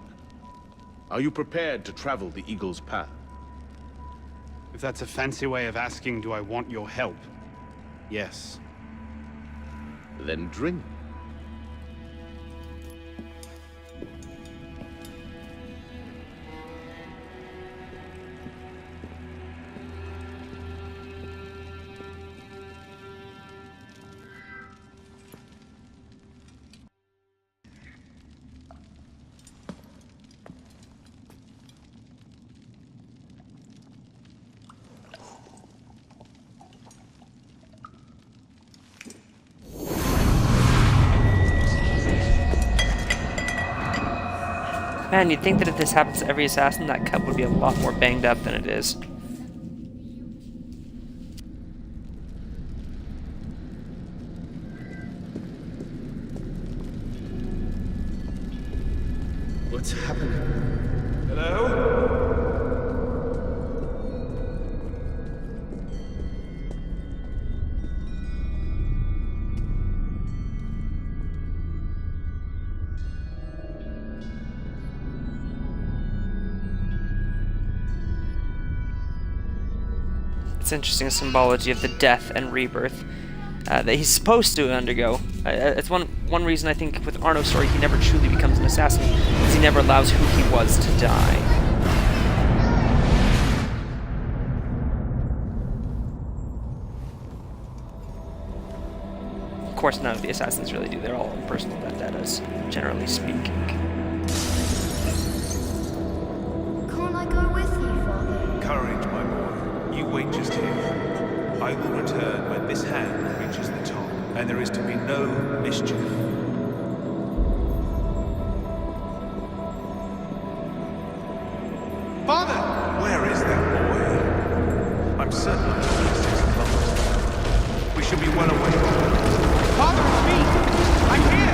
Are you prepared to travel the Eagle's path? If that's a fancy way of asking, do I want your help? Yes. Then drink. Man, you'd think that if this happens to every assassin, that cup would be a lot more banged up than it is. What's happening? Hello? It's interesting symbology of the death and rebirth that he's supposed to undergo. It's one reason I think with Arno's story he never truly becomes an assassin, because he never allows who he was to die. Of course, none of the assassins really do. They're all personal vendettas, generally speaking. Can't I go with you, Father? Courage, my boy. You wait just here. I will return when this hand reaches the top, and there is to be no mischief. Father! Where is that boy? I'm certain I'm lost. We should be well away from him. Father, it's me! I'm here!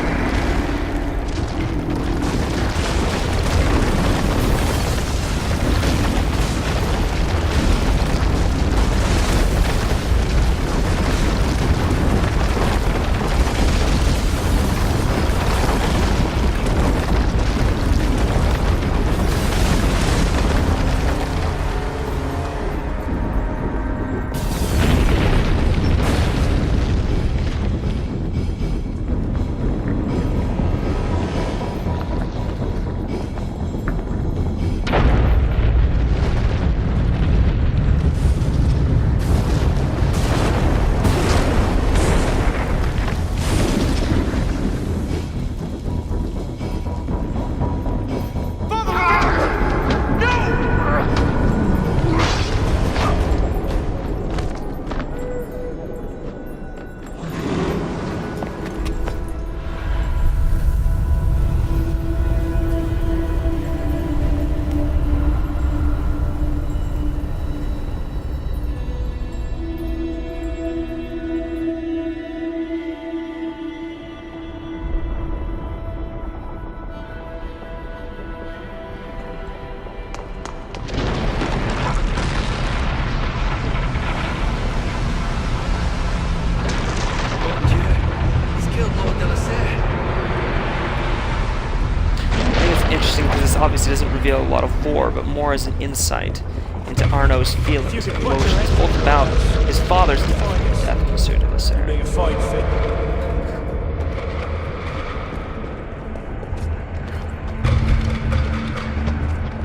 obviously doesn't reveal a lot of lore, but more as an insight into Arno's feelings and emotions, both about his father's death and the death of Monsieur de la Serre.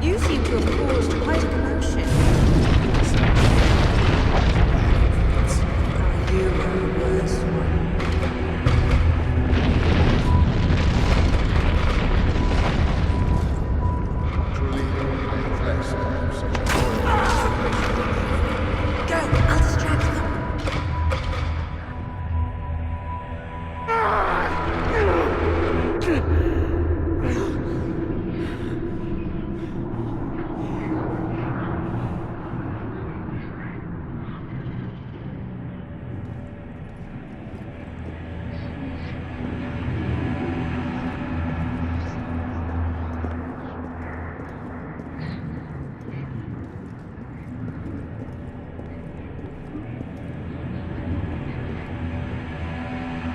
You seem to have caused quite a commotion. Are you a worse one? Go, I'll distract them.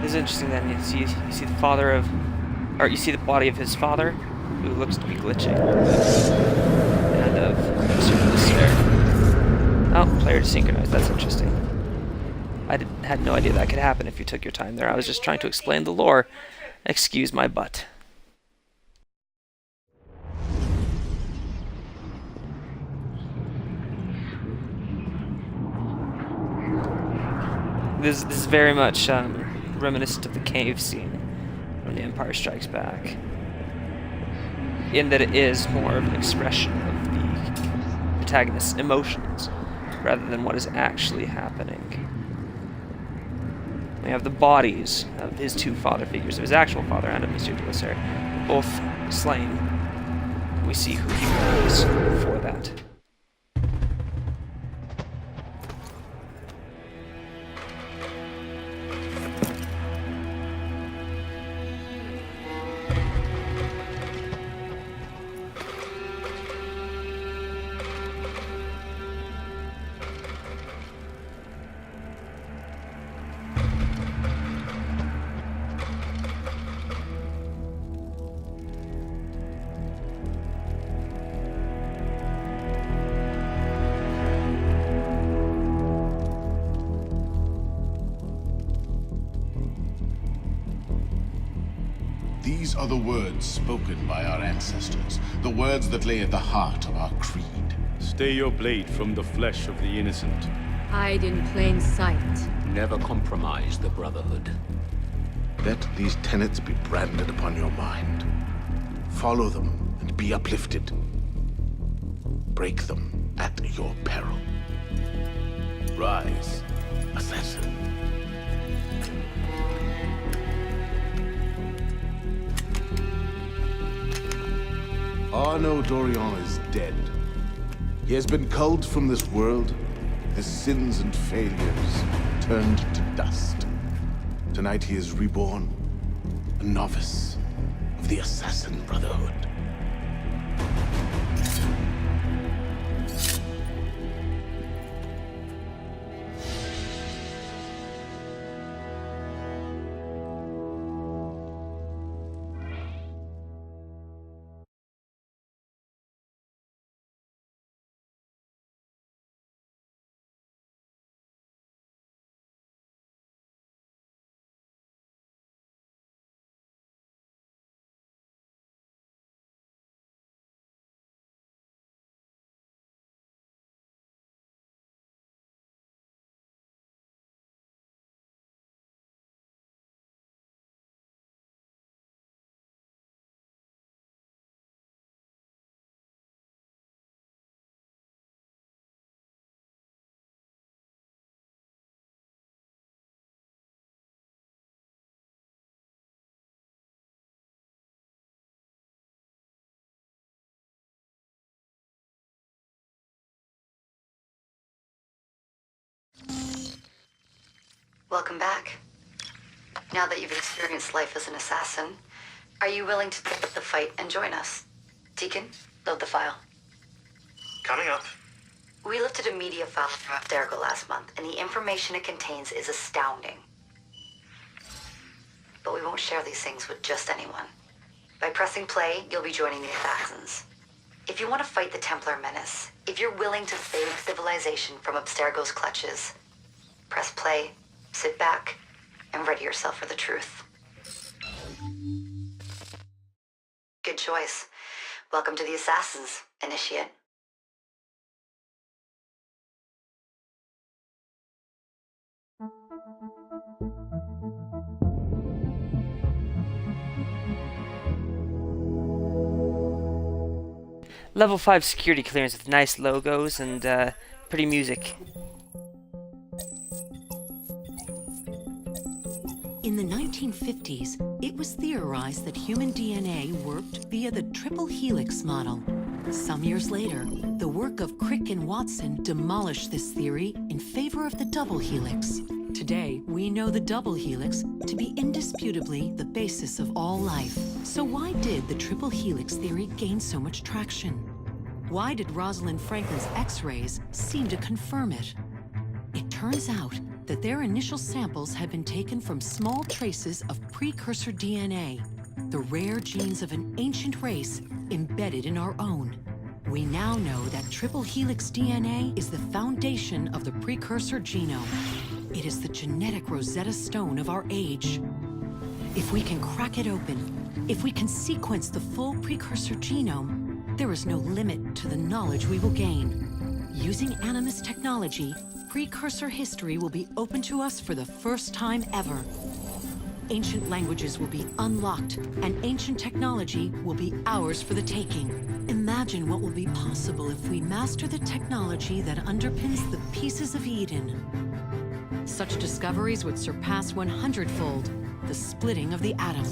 It's interesting then you see the father of, or you see the body of his father, who looks to be glitching, and of Monsieur de la Serre. Oh, player desynchronized. That's interesting. I had no idea that could happen if you took your time there. I was just trying to explain the lore. Excuse my butt. This is very much reminiscent of the cave scene from The Empire Strikes Back, in that it is more of an expression of the protagonist's emotions rather than what is actually happening. We have the bodies of his two father figures, of his actual father and of Monsieur de la Serre, both slain. We see who he was for that. These are the words spoken by our ancestors, the words that lay at the heart of our creed. Stay your blade from the flesh of the innocent. Hide in plain sight. Never compromise the Brotherhood. Let these tenets be branded upon your mind. Follow them and be uplifted. Break them at your peril. Rise, assassin. Arnaud Dorian is dead. He has been culled from this world, his sins and failures turned to dust. Tonight he is reborn, a novice of the Assassin Brotherhood. Welcome back. Now that you've experienced life as an assassin, are you willing to take up the fight and join us? Deacon, load the file. Coming up. We lifted a media file from Abstergo last month, and the information it contains is astounding. But we won't share these things with just anyone. By pressing play, you'll be joining the assassins. If you want to fight the Templar menace, if you're willing to save civilization from Abstergo's clutches, press play, sit back, and ready yourself for the truth. Good choice. Welcome to the Assassins, Initiate. Level 5 security clearance with nice logos and pretty music. In the 1950s, it was theorized that human DNA worked via the triple helix model. Some years later, the work of Crick and Watson demolished this theory in favor of the double helix. Today, we know the double helix to be indisputably the basis of all life. So why did the triple helix theory gain so much traction? Why did Rosalind Franklin's X-rays seem to confirm it? It turns out that their initial samples had been taken from small traces of precursor DNA, the rare genes of an ancient race embedded in our own. We now know that triple helix DNA is the foundation of the precursor genome. It is the genetic Rosetta Stone of our age. If we can crack it open, if we can sequence the full precursor genome, there is no limit to the knowledge we will gain. Using Animus technology, precursor history will be open to us for the first time ever. Ancient languages will be unlocked, and ancient technology will be ours for the taking. Imagine what will be possible if we master the technology that underpins the pieces of Eden. Such discoveries would surpass 100-fold the splitting of the atom.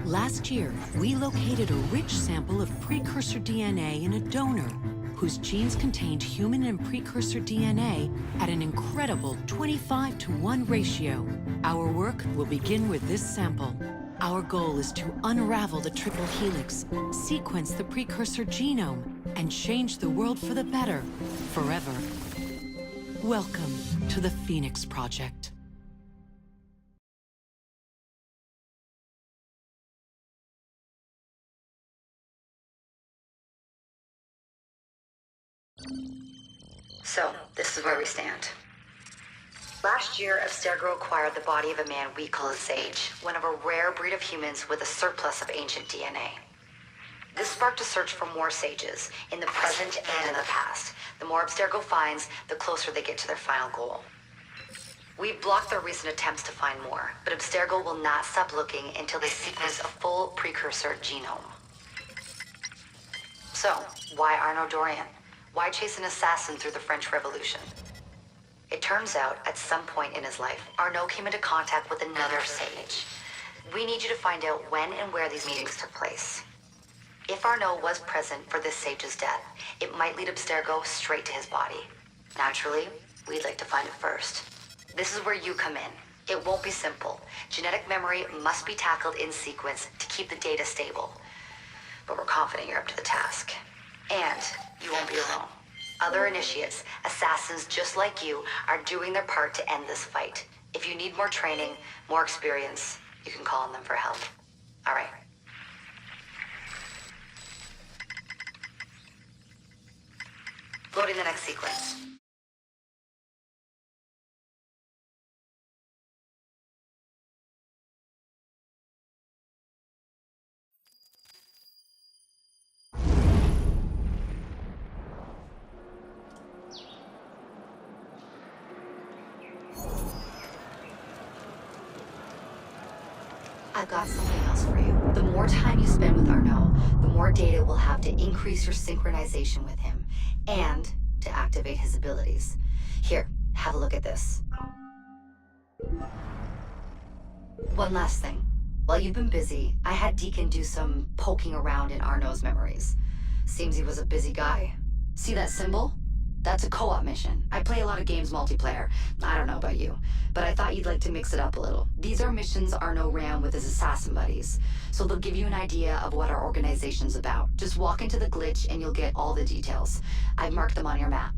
Last year, we located a rich sample of precursor DNA in a donor whose genes contained human and precursor DNA at an incredible 25-to-1 ratio. Our work will begin with this sample. Our goal is to unravel the triple helix, sequence the precursor genome, and change the world for the better, forever. Welcome to the Phoenix Project. So, this is where we stand. Last year, Abstergo acquired the body of a man we call a sage, one of a rare breed of humans with a surplus of ancient DNA. This sparked a search for more sages, in the present and in the past. The more Abstergo finds, the closer they get to their final goal. We've blocked their recent attempts to find more, but Abstergo will not stop looking until they sequence a full precursor genome. So, why Arnaud Dorian? Why chase an assassin through the French Revolution? It turns out, at some point in his life, Arnaud came into contact with another sage. We need you to find out when and where these meetings took place. If Arnaud was present for this sage's death, it might lead Abstergo straight to his body. Naturally, we'd like to find it first. This is where you come in. It won't be simple. Genetic memory must be tackled in sequence to keep the data stable. But we're confident you're up to the task. And you won't be alone. Other initiates, assassins just like you, are doing their part to end this fight. If you need more training, more experience, you can call on them for help. All right. Loading the next sequence. I've got something else for you. The more time you spend with Arnaud, the more data we'll have to increase your synchronization with him, and to activate his abilities. Here, have a look at this. One last thing. While you've been busy, I had Deacon do some poking around in Arnaud's memories. Seems he was a busy guy. See that symbol? That's a co-op mission. I play a lot of games multiplayer. I don't know about you, but I thought you'd like to mix it up a little. These are missions Arnaud ran with his assassin buddies, so they'll give you an idea of what our organization's about. Just walk into the glitch and you'll get all the details. I've marked them on your map.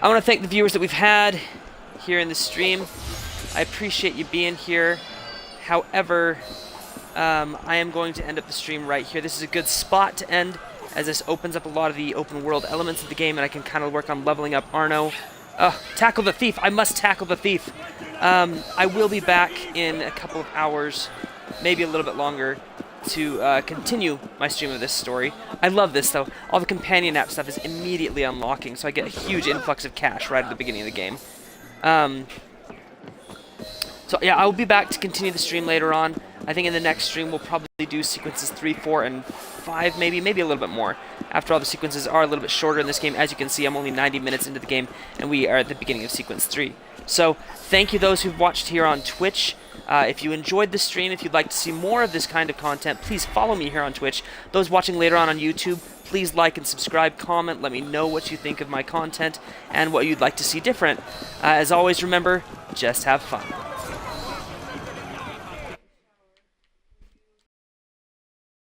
I want to thank the viewers that we've had here in the stream. I appreciate you being here. However, I am going to end up the stream right here. This is a good spot to end, as this opens up a lot of the open world elements of the game, and I can kind of work on leveling up Arno. Tackle the thief! I must tackle the thief! I will be back in a couple of hours, maybe a little bit longer, to continue my stream of this story. I love this, though. All the companion app stuff is immediately unlocking, so I get a huge influx of cash right at the beginning of the game. So yeah, I will be back to continue the stream later on. I think in the next stream we'll probably do sequences 3, 4, and 5, maybe a little bit more. After all, the sequences are a little bit shorter in this game. As you can see, I'm only 90 minutes into the game, and we are at the beginning of sequence 3. So thank you those who've watched here on Twitch. If you enjoyed the stream, if you'd like to see more of this kind of content, please follow me here on Twitch. Those watching later on YouTube, please like and subscribe, comment, let me know what you think of my content and what you'd like to see different. As always, remember, just have fun.